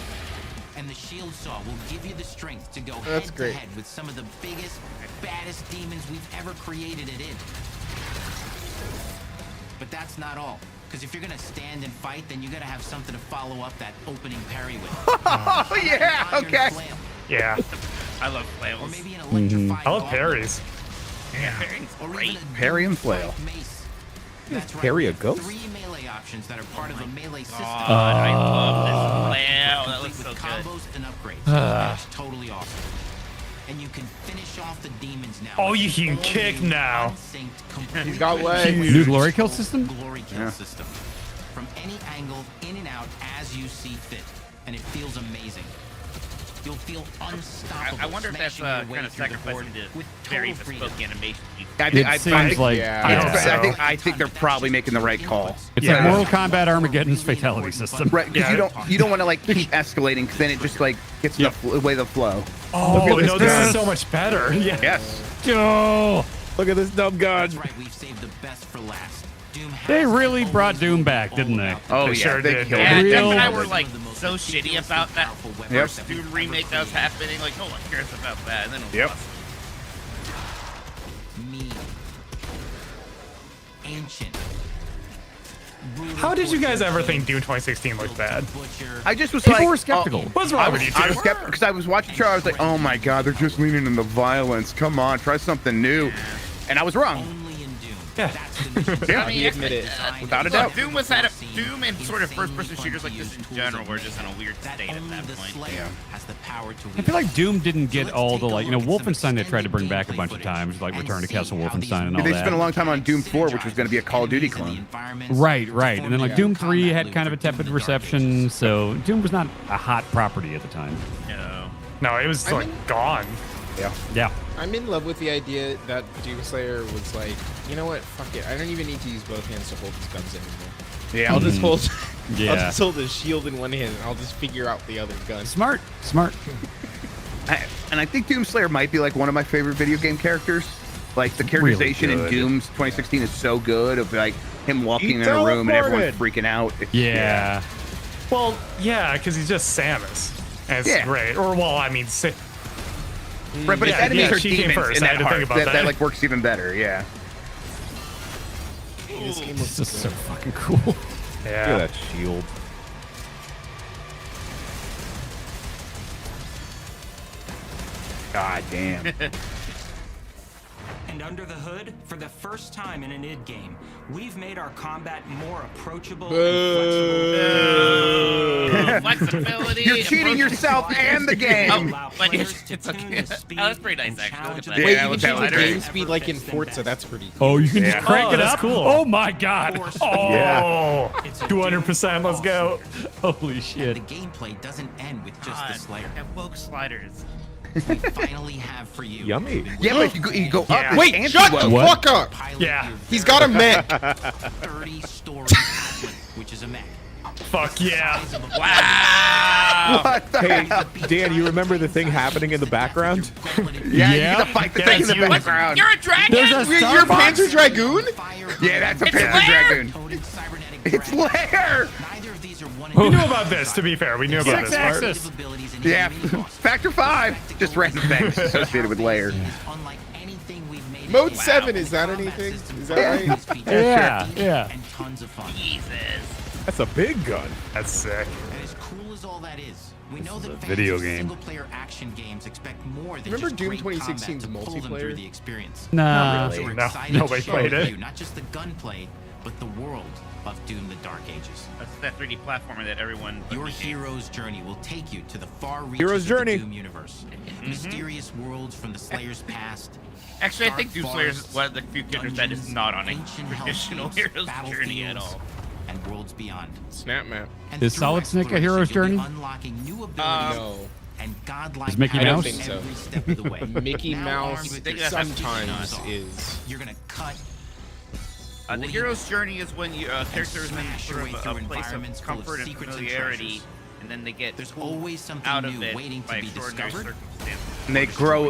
And the shield saw will give you the strength to go That's head great. to head with some of the biggest, baddest demons we've ever created it in. But that's not all. Because if you're gonna stand and fight, then you gotta have something to follow up that opening parry with. Oh yeah, okay. Yeah. I love Or flails. maybe an electrifying I love gauntlet. parries. Yeah, Or great. even a Parry and dual-strike flail. mace. That's right. Parry a we have ghost? 3 melee options that are part of a melee system. God, I love this flail. That looks so with good. combos and upgrades. It's totally awesome. And you can finish off the demons now. Oh, with you an can kick all-new, now. unsynced, complete He's got legs. New glory kill system? glory kill system. From any angle, in and out, as you see fit. And it feels amazing. You'll feel unstoppable. I wonder if that's smashing your way kind of through the board sacrificing to with very total freedom. bespoke animation. It seems like I think they're probably making the right call. it's like Mortal Kombat Armageddon's fatality system. Right, because you don't want to like keep escalating, because then it just like gets away the flow. Oh, Look at no, this is so much better. Yeah. Yes. Oh, Look at this dumb gun. That's right, we've saved the best for last. Doom has they really always brought Doom been back, all didn't they? about the Oh They yeah, sure they did. killed Yeah, it. Jeff Real- and I were like so shitty about that Yep. first Doom remake that was happening. Like, no one cares about that. And then it was Yep. awesome. mean, ancient. How did you guys ever think Doom 2016 looked bad? I just was People like, were skeptical. What's wrong with you I two? was skeptical because I was watching the show. I was like, oh my God, they're just leaning into violence. Come on, try something new. And I was wrong. Only in Doom. Yeah. That's the mission. Yeah, I mean, he admitted it. without a Look, doubt. Doom was had Doom and sort of first-person shooters like this in general were just in a weird That state at only that the point. Slayer has the power to I feel like Doom didn't get all the Wolfenstein they tried to bring back a bunch of times, like Return to Castle Wolfenstein and all They spent a that. long time on Doom 4, which was going to be a Call of Duty clone. Right, right. And then like Doom 3 had kind of a tepid reception, so Doom was not a hot property at the time. No. No, it was like gone. Yeah. Yeah. I'm in love with the idea that Doomslayer was like, you know what? Fuck it. I don't even need to use both hands to hold these guns anymore. Yeah. I'll just hold. Yeah. I'll just hold a shield in one hand, and I'll just figure out the other gun. Smart, smart. And I think Doomslayer might be like one of my favorite video game characters. Like the characterization in good. Doom's 2016 is so good of like him walking in a room and everyone's freaking out. It's- Yeah. Well, yeah, because he's just Samus. And it's Yeah. great. Or, well, I mean, Right, but yeah, his enemies yeah, are she came demons first. in I that had to think heart. about That that. like works even better. Yeah. This is so fucking cool. Look yeah. at that shield. God damn. And under the hood, for the first time in an id game, we've made our combat more approachable and flexible. Flexibility. You're cheating yourself and the game. But it's okay. That's pretty nice, actually. Wait, you can change the game speed like in Forza. That's pretty cool. Oh, you can just crank it up? Cool. Oh my god. Oh, 200%. Let's go. Holy shit. The gameplay doesn't end with just the Slayer. And woke sliders. We finally have for you. Yummy. Yeah, but if you go up, Wait, shut the fuck up. Yeah. He's got a mech. 30-story which is a mech. Fuck yeah. Wow. What the Hey, hell? Dan, you remember the thing happening in the background? Yeah, you get to fight the thing in the huge. background. You're a dragon. There's a You're a Panzer Dragoon? Yeah, that's a It's Panzer Lair. Dragoon. It's Lair. Neither of these are one We knew about this, to be fair. We knew about Six this part. axis. Yeah, Factor 5. Just random things associated with Lair. Unlike anything we've made. Mode 7, is that anything? Is that right? Yeah. And tons of fun. Jesus. That's a big gun. That's sick. And as cool as all that is, we know that fans video of game. single-player action games expect more than Remember just Doom great 2016's combat to pull them multiplayer? through the experience. Nah. So we're No, excited nobody to share played with it. you not just the gunplay, but the world of Doom: The Dark Ages. That's that 3D platformer that everyone. Your hero's journey will take you to the far reaches Hero's of journey. the Doom universe. Mysterious worlds from the Slayer's past. Actually, I think dark Doom Slayer is forests, one of the few characters that is not on a ancient traditional hellscapes, hero's journey at battlefields, all. and worlds beyond. Snap map. And Is through Solid Snake a exploration, hero's you'll be journey? Unlocking new abilities No. and godlike Is Mickey I don't powers Mouse? think so. every step of the way. Mickey Now Mouse armed with think your that's sometimes saw, is. You're gonna cut. The hero's journey is when you character is in smash your sort way of through a place environments of full of comfort and secrets and familiarity, treasures. and then they get There's pulled always something out of new it waiting by to be extraordinary discovered. circumstances. And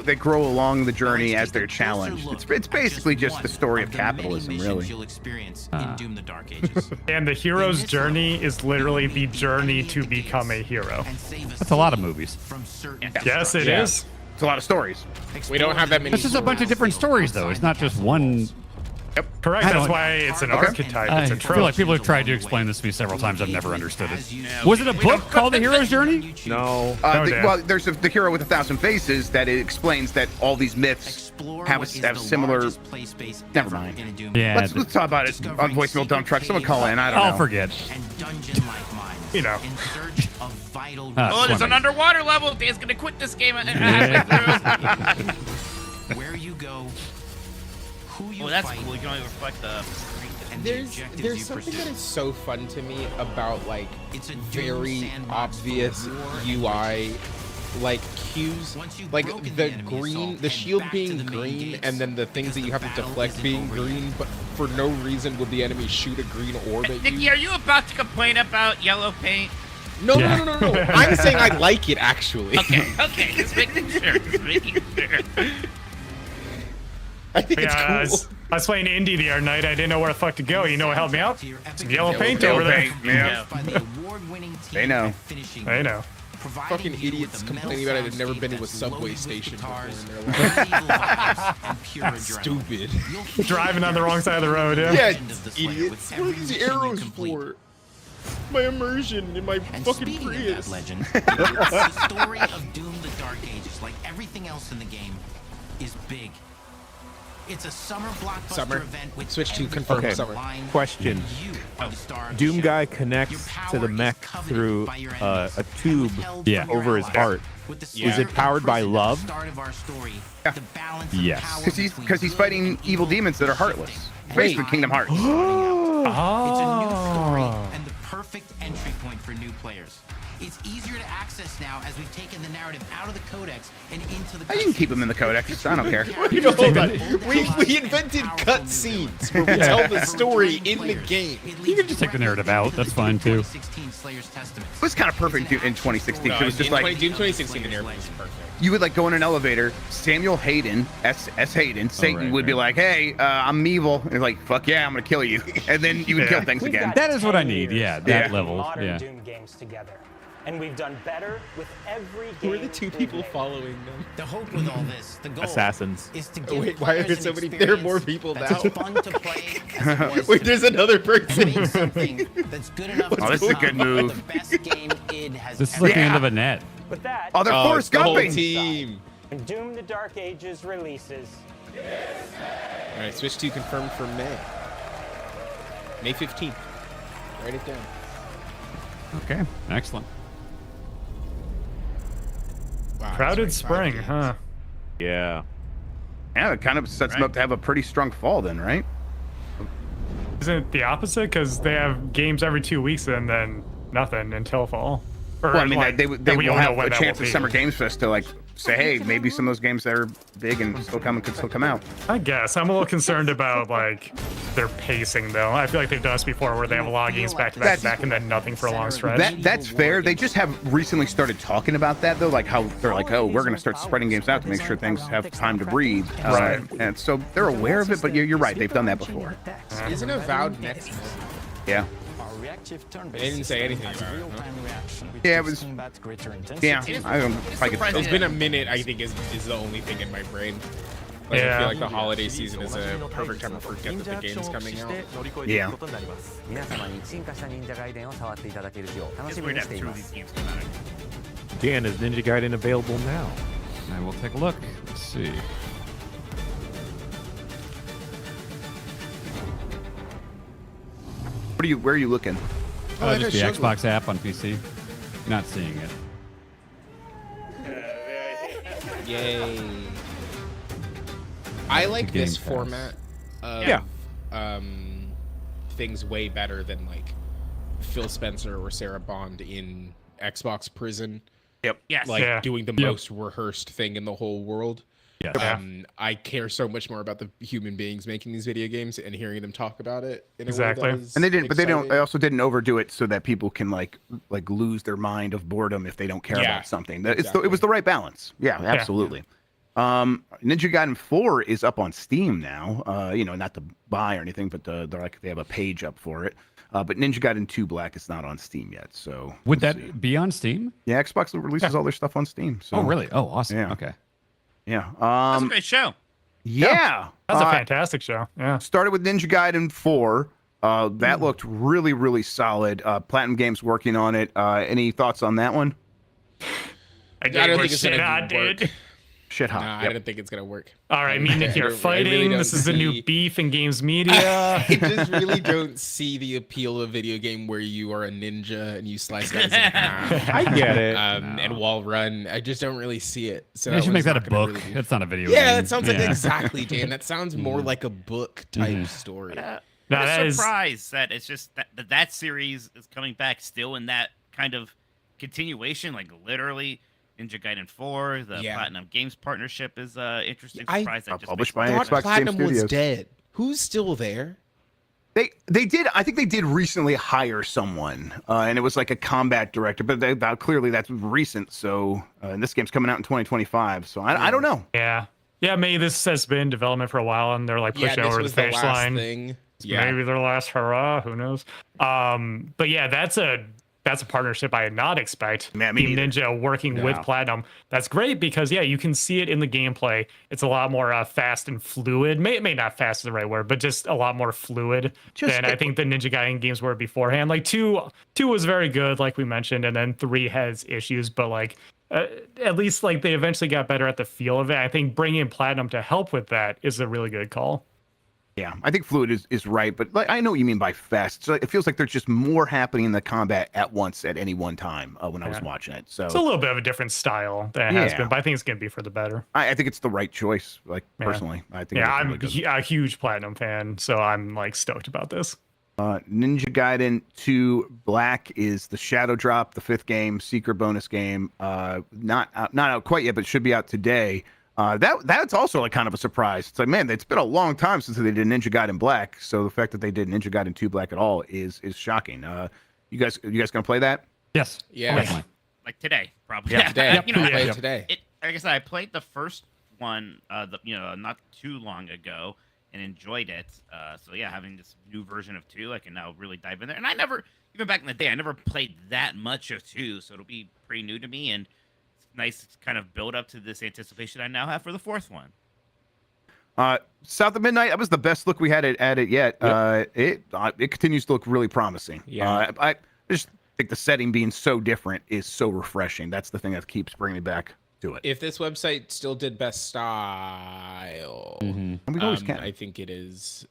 they grow along the journey as they're challenged. It's basically just the story of capitalism, really. You'll experience in Doom: The Dark Ages. And the hero's journey is literally the journey to become a hero. And save us That's a lot of movies. from certain Yes, it Yeah. is. It's a lot of stories. We don't have that many. This is a bunch of different stories, though. It's not just one. Correct. I That's don't- why it's an Okay. archetype. I It's a feel trope. like people have tried to explain this to me several times. I've never understood it. Was it a book called The Hero's Journey? No. Dan. Well, there's the hero with 1,000 faces that it explains that all these myths have similar. Never mind. Yeah. Let's talk about it on voicemail dump truck. Someone call in. I don't know. I'll forget. and dungeon-like minds You know. in search of vital Oh, there's an underwater level. Dan's gonna quit this game halfway through. where you go, who you Oh, that's fight, cool. You can only reflect the. and the There's objectives you something pursue. that is so fun to me about like It's a Doom very sandbox full of obvious war and UI like cues, Once you've like broken the the enemy green, assault the and shield back to being the main green, gates, and then the things that you have to battle deflect isn't being over yet. green, but for no reason would the enemy shoot a green orb at Nikki, you. are you about to complain about yellow paint? No, Yeah. no. I'm saying I like it actually. Okay, just making sure. Just making sure. I think it's Yeah, cool. I was playing indie the other night. I didn't know where the fuck to go. You know what helped me out? Some yellow paint Yellow over there. paint, yeah. By the award-winning team They know. at finishing I know. providing Fucking you idiots with a metal complaining about it had never soundscape been to a that's subway loaded with station before guitars, in their life. medieval vibes, and pure adrenaline. Stupid. You'll feel Driving on the wrong side of the road, yeah. Yeah, Legend of the Slayer idiots. with What are every these mission you arrows complete. for? My immersion in my And fucking speaking of Prius. that legend, the story of Doom: The Dark Ages, like everything else in the game, is big. It's a summer blockbuster Summer. event with Switch to everything confirm Okay. summer. aligned, Question. and you are the star of the Doom show. guy Your connects power to the is mech coveted through by your a enemies tube and withheld Yeah. from your over his allies. heart. With the Is Slayer it powered by imprisoned at the love? start of our story, Yeah. the balance of Yes. power Because between he's good fighting and evil demons that are heartless. Basically, Wait. Kingdom Hearts. It's a new story Oh. and the perfect entry point for new players. It's easier to access now as we've taken the narrative out of the codex and into the. You can keep them in the codex. I don't care. No, hold on. We invented cutscenes where we tell the story in the game. You can just take the narrative out. That's fine too. It was kind of perfect in 2016. It was just like Doom 2016 the narrative was perfect. you would like go in an elevator. Samuel Hayden, S. Hayden, Satan right, would be like, "Hey, I'm evil," and like, "Fuck yeah, I'm gonna kill you," and then you would kill things We've again. got That is what I 10 need. years Yeah, of that Yeah. level. modern Yeah. Doom games together, and we've done better with every game. Who are the two we've people made. following them? The hope with all this, the goal Assassins. is to give Wait, why are there players so an many? There are more experience people that's now. as fun to play as it was Wait, to there's make. another And person. make something that's good enough to Oh, this is a good become move. The best game id has This is ever like the end Yeah. of a net. With that, Oh, they're Oh, Forrest it's the whole Gumping. team. when Doom the Dark Ages releases. All right, Switch 2 confirmed for May. May 15th. Write it down. Okay, excellent. Wow, Crowded that's right, 5 spring, games. huh? Yeah. Yeah, it kind of sets them up to have a pretty strong fall then, right? Isn't it the opposite? Because they have games every 2 weeks and then nothing until fall. Or Well, I mean, like, they we will don't know have when a that chance will at be. Summer Games Fest to like say, hey, maybe some of those games that are big and still coming could still come out. I guess I'm a little concerned about like their pacing though. I feel like they've done this before where they have a lot of games back to back to back and then nothing for a long stretch. That's fair. They just have recently started talking about that though, like how they're like, oh, we're going to start spreading games out to make sure things have time to breathe. Right. And so they're aware of it, but you're right. They've done that before. Isn't Avowed next? Yeah. They didn't say anything about it. Huh? Yeah, it was. Yeah, I don't. It's been a minute. I think is the only thing in my brain. Like, I feel like the holiday season is a perfect time to forget that the game's coming out. Yeah. It's weird to have two of these games come out. Dan, is Ninja Gaiden available now? I will take a look. Let's see. Where are you looking? Just the Xbox app on PC. You're not seeing it. Yay. I like Game this Pass. format of things way better than like Phil Spencer or Sarah Bond in Xbox Prison. Yep. Yes. Like doing the most rehearsed thing in the whole world. Yes. I care so much more about the human beings making these video games and hearing them talk about it. In Exactly. A way that is And they didn't, but they don't. exciting. They also didn't overdo it so that people can like lose their mind of boredom if they don't care Yeah, about something. It was the right balance. Yeah, absolutely. Ninja Gaiden 4 is up on Steam now. Not to buy or anything, but they have a page up for it. But Ninja Gaiden 2 Black is not on Steam yet. So Would that be on Steam? yeah, Xbox releases all their stuff on Steam. So Oh, really? Oh, awesome. Yeah. Okay. yeah. That's a great show. Yeah. That's a fantastic show. Yeah. Started with Ninja Gaiden 4. That looked really, really solid. Platinum Games working on it. Any thoughts on that one? I don't think it's gonna work. dude. Shit hot. Nah, I don't think it's gonna work. All right, me and Nick I are really fighting. don't This is the new see- beef in games media. I just really don't see the appeal of a video game where you are a ninja and you slice guys in half. I get it. And wall run. I just don't really see it. So They should make one's that a not gonna book. really be- That's not a video game. Yeah, that sounds like Yeah. exactly, Dan. That sounds more like a book type story. No, I'm that is surprised that it's just that series is coming back still in that kind of continuation, like literally Ninja Gaiden 4, the Platinum Games partnership is interesting. Surprise that just published makes by more Xbox sense. Platinum Game was Studios. dead. Who's still there? They did. I think they did recently hire someone, and it was like a combat director. But clearly that's recent. So and this game's coming out in 2025. So I don't know. yeah. Maybe this has been in development for a while, and they're like pushing this over the was the finish last line. thing. Maybe their last hurrah. Who knows? But yeah, that's a partnership I did not expect. Yeah, me Team neither. Ninja working with Platinum. That's great because you can see it in the gameplay. It's a lot more fast and fluid. May not fast is the right word, but just a lot more fluid than I think the Ninja Gaiden games were beforehand. Like two was very good, like we mentioned, and then 3 has issues, but like at least like they eventually got better at the feel of it. I think bringing in Platinum to help with that is a really good call. Yeah, I think fluid is right, but like I know what you mean by fast. So it feels like there's just more happening in the combat at once at any one time when I was watching it. So It's a little bit of a different style than it has Yeah. been, but I think it's going to be for the better. I think it's the right choice. Like Yeah. personally, I think. Yeah, it's I'm really good. a huge Platinum fan, so I'm like stoked about this. Ninja Gaiden 2 Black is the Shadow Drop, the 5th game, secret bonus game. Not out quite yet, but should be out today. That's also like kind of a surprise. It's like, man, it's been a long time since they did Ninja Gaiden Black. So the fact that they did Ninja Gaiden 2 Black at all is shocking. You guys gonna play that? Yes. Yeah. Definitely. Like today, probably. Yeah, today. You know, Play it today. Like I said, I played the first one, not too long ago, and enjoyed it. So yeah, having this new version of 2, I can now really dive in there. And I never, even back in the day, I never played that much of 2, so it'll be pretty new to me, and it's nice to kind of build up to this anticipation I now have for the 4th one. South of Midnight, that was the best look we had at it yet. It continues to look really promising. Yeah. I just think the setting being so different is so refreshing. That's the thing that keeps bringing me back. to it. If this website still did best style, And we always can. I think it is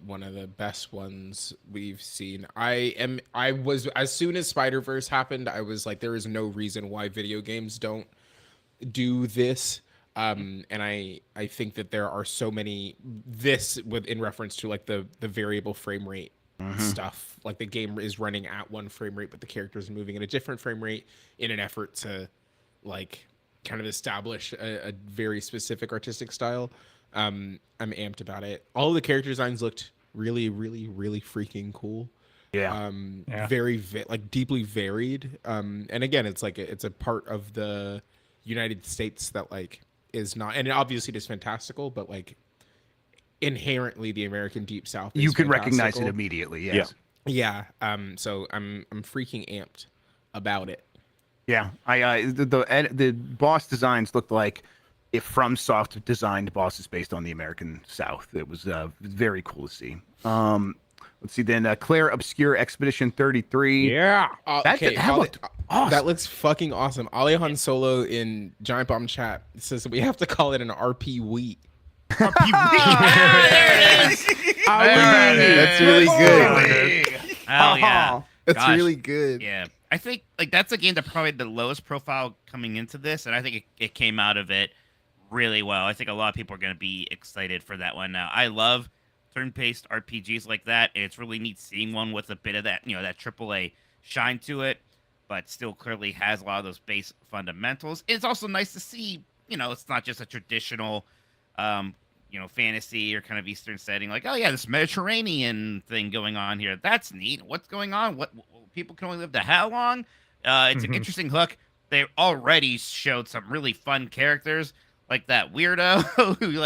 one of the best ones we've seen. I was, as soon as Spider-Verse happened, I was like, there is no reason why video games don't do this. And I think that there are so many in reference to like the variable frame rate stuff. Like the game is running at one frame rate, but the character is moving at a different frame rate in an effort to like kind of establish a very specific artistic style. I'm amped about it. All of the character designs looked really, really, really freaking cool. Yeah. Very like deeply varied. And again, it's like it's a part of the United States that like is not, and obviously it is fantastical, but like inherently the American Deep South is You could recognize it fantastical. immediately. Yes. Yeah. So I'm freaking amped about it. Yeah. The boss designs looked like if FromSoft designed bosses based on the American South. It was very cool to see. Let's see then. Claire Obscure Expedition 33. Yeah. That looked awesome. That looks fucking awesome. Alejon Solo in Giant Bomb chat says that we have to call it an RP wheat. There it is. That's really good. Oh yeah, That's Gosh. really good. Yeah, I think like that's a game that probably the lowest profile coming into this, and I think it came out of it really well. I think a lot of people are going to be excited for that one now. I love turn-based RPGs like that, and it's really neat seeing one with a bit of that, that AAA shine to it, but still clearly has a lot of those base fundamentals. It's also nice to see, it's not just a traditional, fantasy or kind of Eastern setting. Like, oh yeah, this Mediterranean thing going on here. That's neat. What's going on? What people can only live to how long? It's an interesting hook. They already showed some really fun characters. Like that weirdo who he was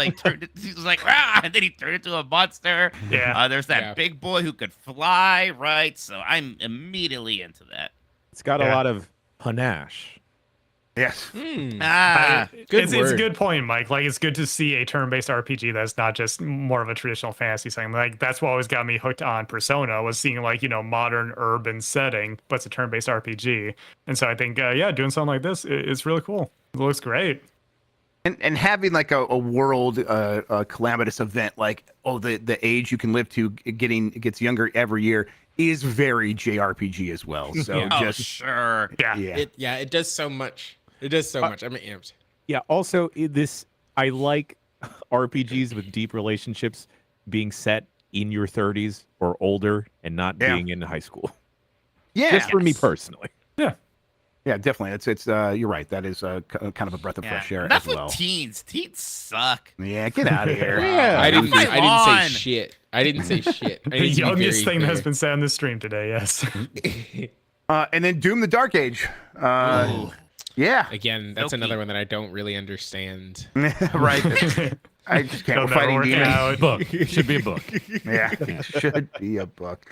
like, and then he turned into a monster. Yeah. There's that big boy who could fly, right? So I'm immediately into that. It's got a lot of panache. Yes. It's a good point, Mike. Like, it's good to see a turn-based RPG that's not just more of a traditional fantasy setting. Like, that's what always got me hooked on Persona, was seeing like, modern urban setting, but it's a turn-based RPG. And so I think, doing something like this is really cool. It looks great. And having like a world calamitous event like the age you can live to gets younger every year is very JRPG as well. So sure. Yeah. It does so much. It does so much. I'm amped. Yeah. Also, I like RPGs with deep relationships being set in your 30s or older and not being in high school. Yeah. Just for me personally. Yeah. Yeah, definitely. It's you're right. That is kind of a breath of fresh air Enough as well. with teens. Teens suck. Yeah, get out of here. I didn't say shit. I didn't say shit. The youngest thing that's been said on this stream today, yes. And then Doom the Dark Age. Yeah. Again, that's another one that I don't really understand. Right. I just can't. We're fighting demons. Book. Should be a book. Yeah, it should be a book.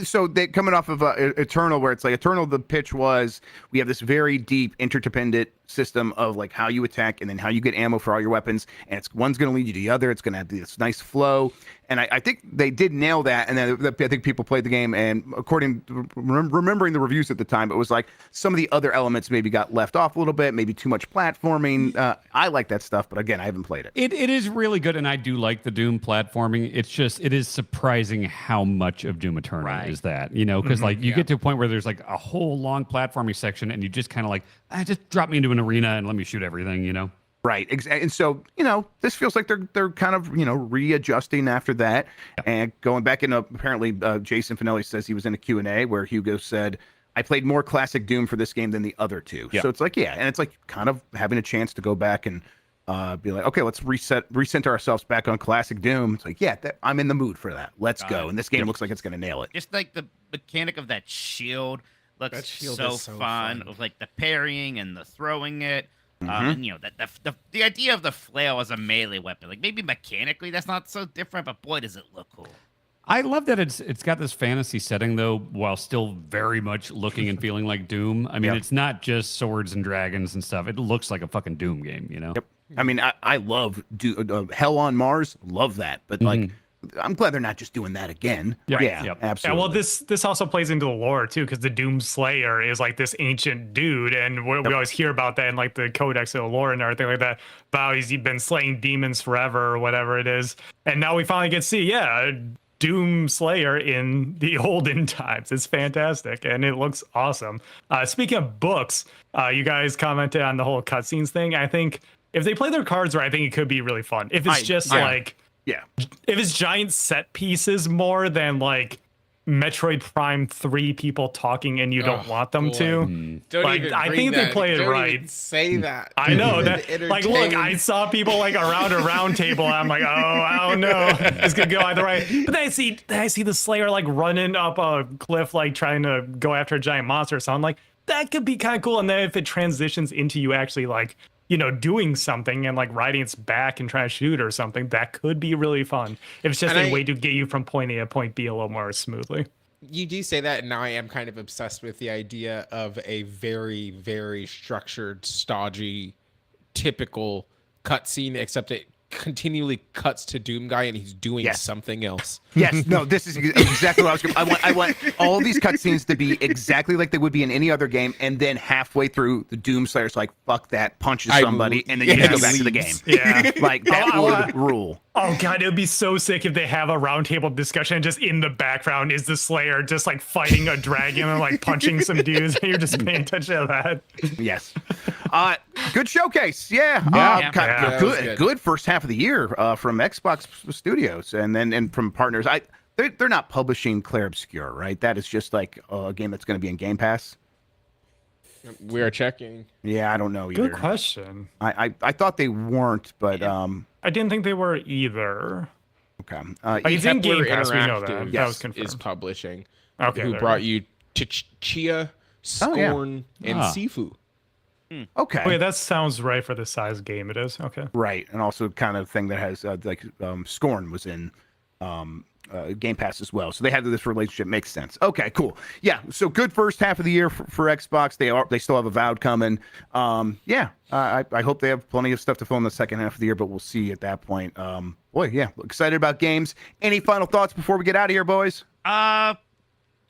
So they coming off of Eternal, where it's like Eternal, the pitch was we have this very deep interdependent system of like how you attack and then how you get ammo for all your weapons, and one's going to lead you to the other. It's going to have this nice flow, and I think they did nail that. And then I think people played the game, and according to remembering the reviews at the time, it was like some of the other elements maybe got left off a little bit, maybe too much platforming. I like that stuff, but again, I haven't played it. It is really good, and I do like the Doom platforming. It is surprising how much of Doom Eternal is that, because like you get to a point where there's like a whole long platforming section, and you just kind of like, just drop me into an arena and let me shoot everything, Right. And so, this feels like they're kind of, readjusting after that and going back into, apparently Jason Finelli says he was in a Q&A where Hugo said, I played more classic Doom for this game than the other two. So it's like, and it's like kind of having a chance to go back and be like, okay, let's recenter ourselves back on classic Doom. It's like, I'm in the mood for that. Let's go. And this game looks like it's going to nail it. Just like the mechanic of that shield looks so fun. Of like the parrying and the throwing it. And the idea of the flail as a melee weapon, like maybe mechanically that's not so different, but boy, does it look cool. I love that it's got this fantasy setting though, while still very much looking and feeling like Doom. I mean, it's not just swords and dragons and stuff. It looks like a fucking Doom game, Yep. I mean, I love Hell on Mars. Love that, but like I'm glad they're not just doing that again. Yeah, Yeah, yep. absolutely. Yeah, well, this also plays into the lore too, because the Doom Slayer is like this ancient dude, and we always hear about that in like the Codex of the lore and everything like that. About he's been slaying demons forever or whatever it is, and now we finally get to see, Doom Slayer in the olden times. It's fantastic, and it looks awesome. Speaking of books, you guys commented on the whole cutscenes thing. I think if they play their cards right, I think it could be really fun. If it's if it's giant set pieces more than like Metroid Prime 3 people talking and you don't want them to. Don't like, even I bring think that. they play it Don't right. even say that. I know Don't that. even Like, look, entertain. I saw people like around a round table. And I'm like, oh, I don't know. It's gonna go either way. But then I see the Slayer like running up a cliff, like trying to go after a giant monster. So I'm like, that could be kind of cool. And then if it transitions into you actually like, doing something and like riding its back and trying to shoot or something, that could be really fun. If it's just a way to get you from point A to point B a little more smoothly. You do say that, and now I am kind of obsessed with the idea of a very, very structured, stodgy, typical cutscene, except it continually cuts to Doom Guy and he's doing something else. Yes, no, this is exactly what I was going to. I want all these cutscenes to be exactly like they would be in any other game, and then halfway through, the Doom Slayer's like, fuck that, punches somebody, and then you just go back to the game. Yeah. Like, that would rule. Oh god, it would be so sick if they have a roundtable discussion and just in the background is the Slayer just like fighting a dragon and like punching some dudes, and you're just paying attention to that. Yes. Good showcase. Yeah. Good first half of the year from Xbox Studios, and from partners. They're not publishing Clair Obscur, right? That is just like a game that's going to be in Game Pass. We are checking. Yeah, I don't know either. Good question. I thought they weren't, but I didn't think they were either. Okay. It's in Game Pass, we know that. That was confirmed. Is publishing. Okay, Who there brought we you to Chia, Scorn, and Sifu. Okay. Oh, yeah, that sounds right for the size game it is. Okay. Right, and also kind of thing that has Scorn was in Game Pass as well, so they have this relationship. Makes sense. Okay, cool. Yeah, so good first half of the year for Xbox. They still have Avowed coming. I hope they have plenty of stuff to fill in the second half of the year, but we'll see at that point. Excited about games. Any final thoughts before we get out of here, boys? Do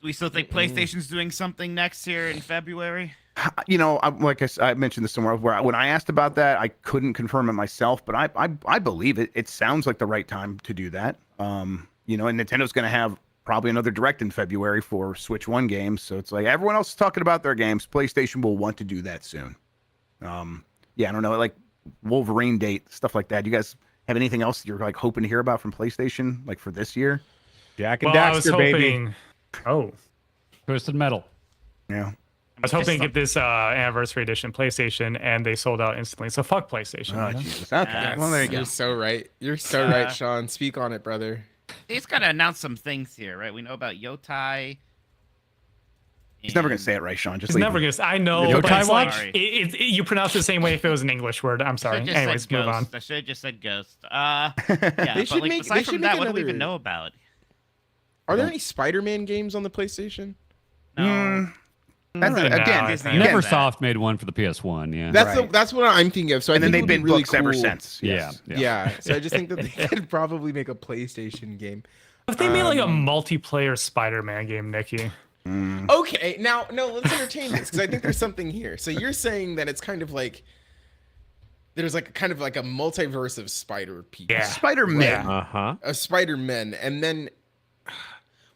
we still think PlayStation's doing something next year in February? I mentioned this somewhere where when I asked about that, I couldn't confirm it myself, but I believe it. It sounds like the right time to do that. And Nintendo's going to have probably another Direct in February for Switch 1 games, so it's like everyone else is talking about their games. PlayStation will want to do that soon. I don't know, like Wolverine date, stuff like that. You guys have anything else you're like hoping to hear about from PlayStation, like for this year? Jack and Daxter, baby. Twisted Metal. Yeah. I was hoping to get this anniversary edition PlayStation, and they sold out instantly. So fuck PlayStation. Oh, Jesus. Okay. Well, there you go. You're so right. You're so right, Sean. Speak on it, brother. He's got to announce some things here, right? We know about Yotai. He's never going to say it right, Sean. He's never going to. I know. Yotai Watch? You pronounce it the same way if it was an English word. I'm sorry. Anyways, move on. I should have just said ghost. Aside from that, what do we even know about? Are there any Spider-Man games on the PlayStation? No. Neversoft made one for the PS1. Yeah, that's what I'm thinking of. So and then they've been really books ever since. Yes. Yeah. So I just think that they could probably make a PlayStation game. If they made like a multiplayer Spider-Man game, Nikki. Okay, now let's entertain this because I think there's something here. So you're saying that it's kind of like there's like kind of like a multiverse of Spider people. Yeah. Spider-Man. Of Spider-Men, and then.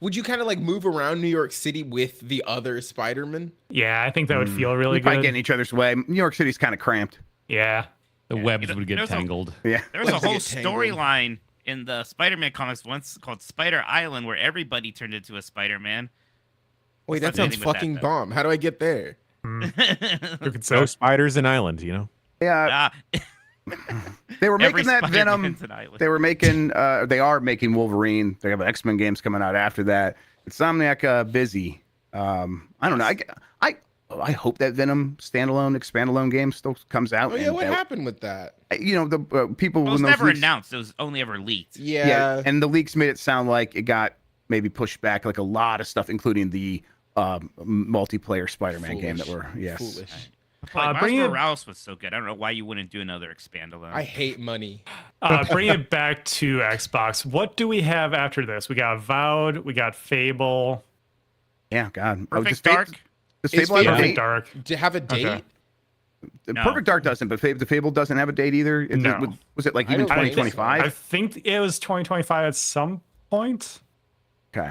Would you kind of like move around New York City with the other Spider-Man? Yeah, I think that would feel really good. Probably get in each other's way. New York City's kind of cramped. Yeah. The webs would get tangled. Yeah. There was a whole storyline in the Spider-Man comics once called Spider Island where everybody turned into a Spider-Man. Wait, that sounds fucking bomb. How do I get there? No spiders in Island, you know? Yeah. They were making that Venom. They were making. They are making Wolverine. They have X-Men games coming out after that. Insomniac busy. I don't know. I hope that Venom standalone, expandalone game still comes out. Oh yeah, what happened with that? The people. Well, it was never announced. It was only ever leaked. Yeah. And the leaks made it sound like it got maybe pushed back, like a lot of stuff, including the multiplayer Spider-Man game that were Foolish. Miles bring it- Morales was so good. I don't know why you wouldn't do another expandalone. I hate money. Bring it back to Xbox. What do we have after this? We got Avowed. We got Fable. Yeah, God. Perfect Dark. Does Is Fable have a Fable date? Dark. To have a date? Okay. No. Perfect Dark doesn't, but the Fable doesn't have a date either. Is No. was it like I even don't think so. 2025? I think it was 2025 at some point. Okay.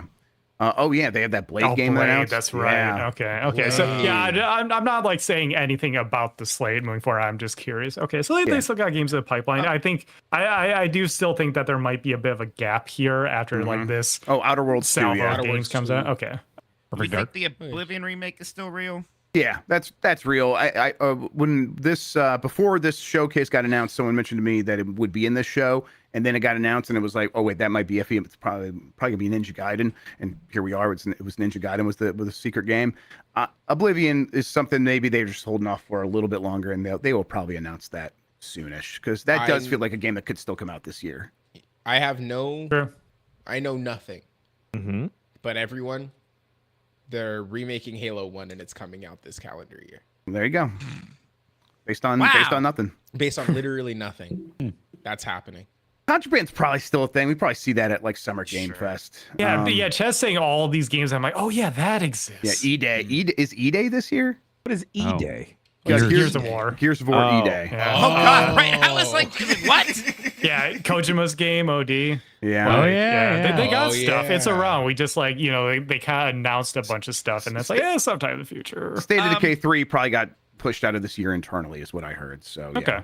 Oh yeah, they have that Blade game Blade, announced. that's right. Yeah. Okay. So yeah, I'm not like saying anything about the slate moving forward. I'm just curious. Okay, so they still got games in the pipeline. I think I do still think that there might be a bit of a gap here after like this. Oh, Outer Worlds 2, salvo yeah. of games comes out. Okay. Do you Perfect Dark. think the Oblivion remake is still real? Yeah, that's real. I when this before this showcase got announced, someone mentioned to me that it would be in this show, and then it got announced, and it was like, oh wait, that might be FE. It's probably gonna be Ninja Gaiden, and here we are. It was Ninja Gaiden was the secret game. Oblivion is something maybe they're just holding off for a little bit longer, and they will probably announce that soonish because that does feel like a game that could still come out this year. I have no. Sure. I know nothing. Mm-hmm. But everyone, they're remaking Halo 1 and it's coming out this calendar year. There you go. Based on nothing. Based on literally nothing. That's happening. Contraband's probably still a thing. We probably see that at like Summer Game Fest. Yeah, but yeah. Chad's saying all these games. I'm like, oh yeah, that exists. Yeah, E-Day. Is E-Day this year? What is E-Day? Gears of War. Gears of War E-Day. Yeah. Oh God! Right? I was like, what? Yeah, Kojima's game, OD. Yeah. Oh, yeah. They got stuff. yeah. It's around. We just like, they kind of announced a bunch of stuff, and it's like, yeah, sometime in the future. State of Decay 3 probably got pushed out of this year internally, is what I heard. So yeah. Okay.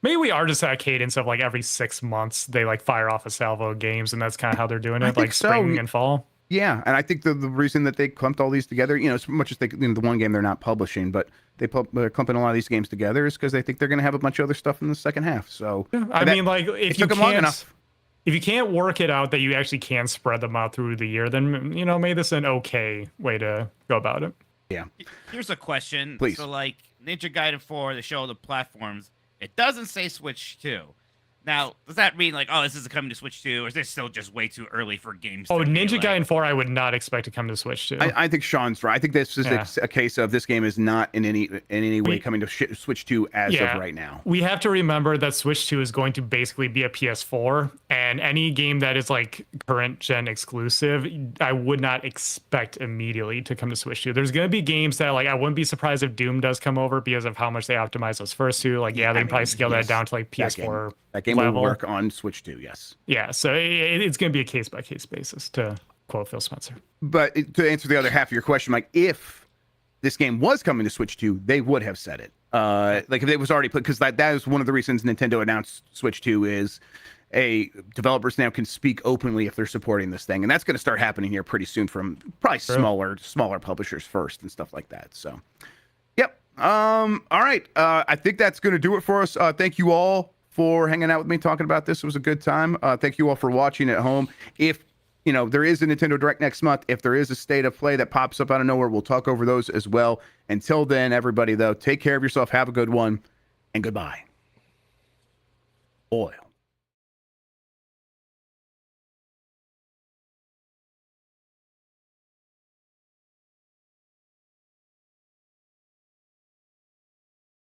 Maybe we are just at a cadence of like every 6 months they like fire off a salvo of games, and that's kind of how they're doing I it, think like so. spring and fall. Yeah, and I think the reason that they clumped all these together, as much as they, the one game they're not publishing, but they're clumping a lot of these games together is because they think they're going to have a bunch of other stuff in the second half. So I mean, like if you took them long can't, enough. if you can't work it out that you actually can spread them out through the year, then maybe this is an okay way to go about it. Yeah. Here's a question. Please. So like Ninja Gaiden 4, they show the platforms. It doesn't say Switch 2. Now, does that mean like, oh, this is coming to Switch 2, or is this still just way too early for games? Oh, to be, Ninja like... Gaiden 4, I would not expect to come to Switch 2. I think Sean's right. I think this is a case of this game is not in any way coming to Switch 2 as of right now. We have to remember that Switch 2 is going to basically be a PS4, and any game that is like current gen exclusive, I would not expect immediately to come to Switch 2. There's going to be games that like I wouldn't be surprised if Doom does come over because of how much they optimize those first two. Like, they can probably scale that down to like PS4 That game level. will work on Switch 2, yes. Yeah, so it's going to be a case-by-case basis, to quote Phil Spencer. But to answer the other half of your question, Mike, if this game was coming to Switch 2, they would have said it. Like if it was already put, because that is one of the reasons Nintendo announced Switch 2 is developers now can speak openly if they're supporting this thing, and that's going to start happening here pretty soon from probably smaller publishers first and stuff like that. So, yep. All right. I think that's going to do it for us. Thank you all for hanging out with me talking about this. It was a good time. Thank you all for watching at home. If there is a Nintendo Direct next month, if there is a state of play that pops up out of nowhere, we'll talk over those as well. Until then, everybody, though, take care of yourself. Have a good one, and goodbye. Oil.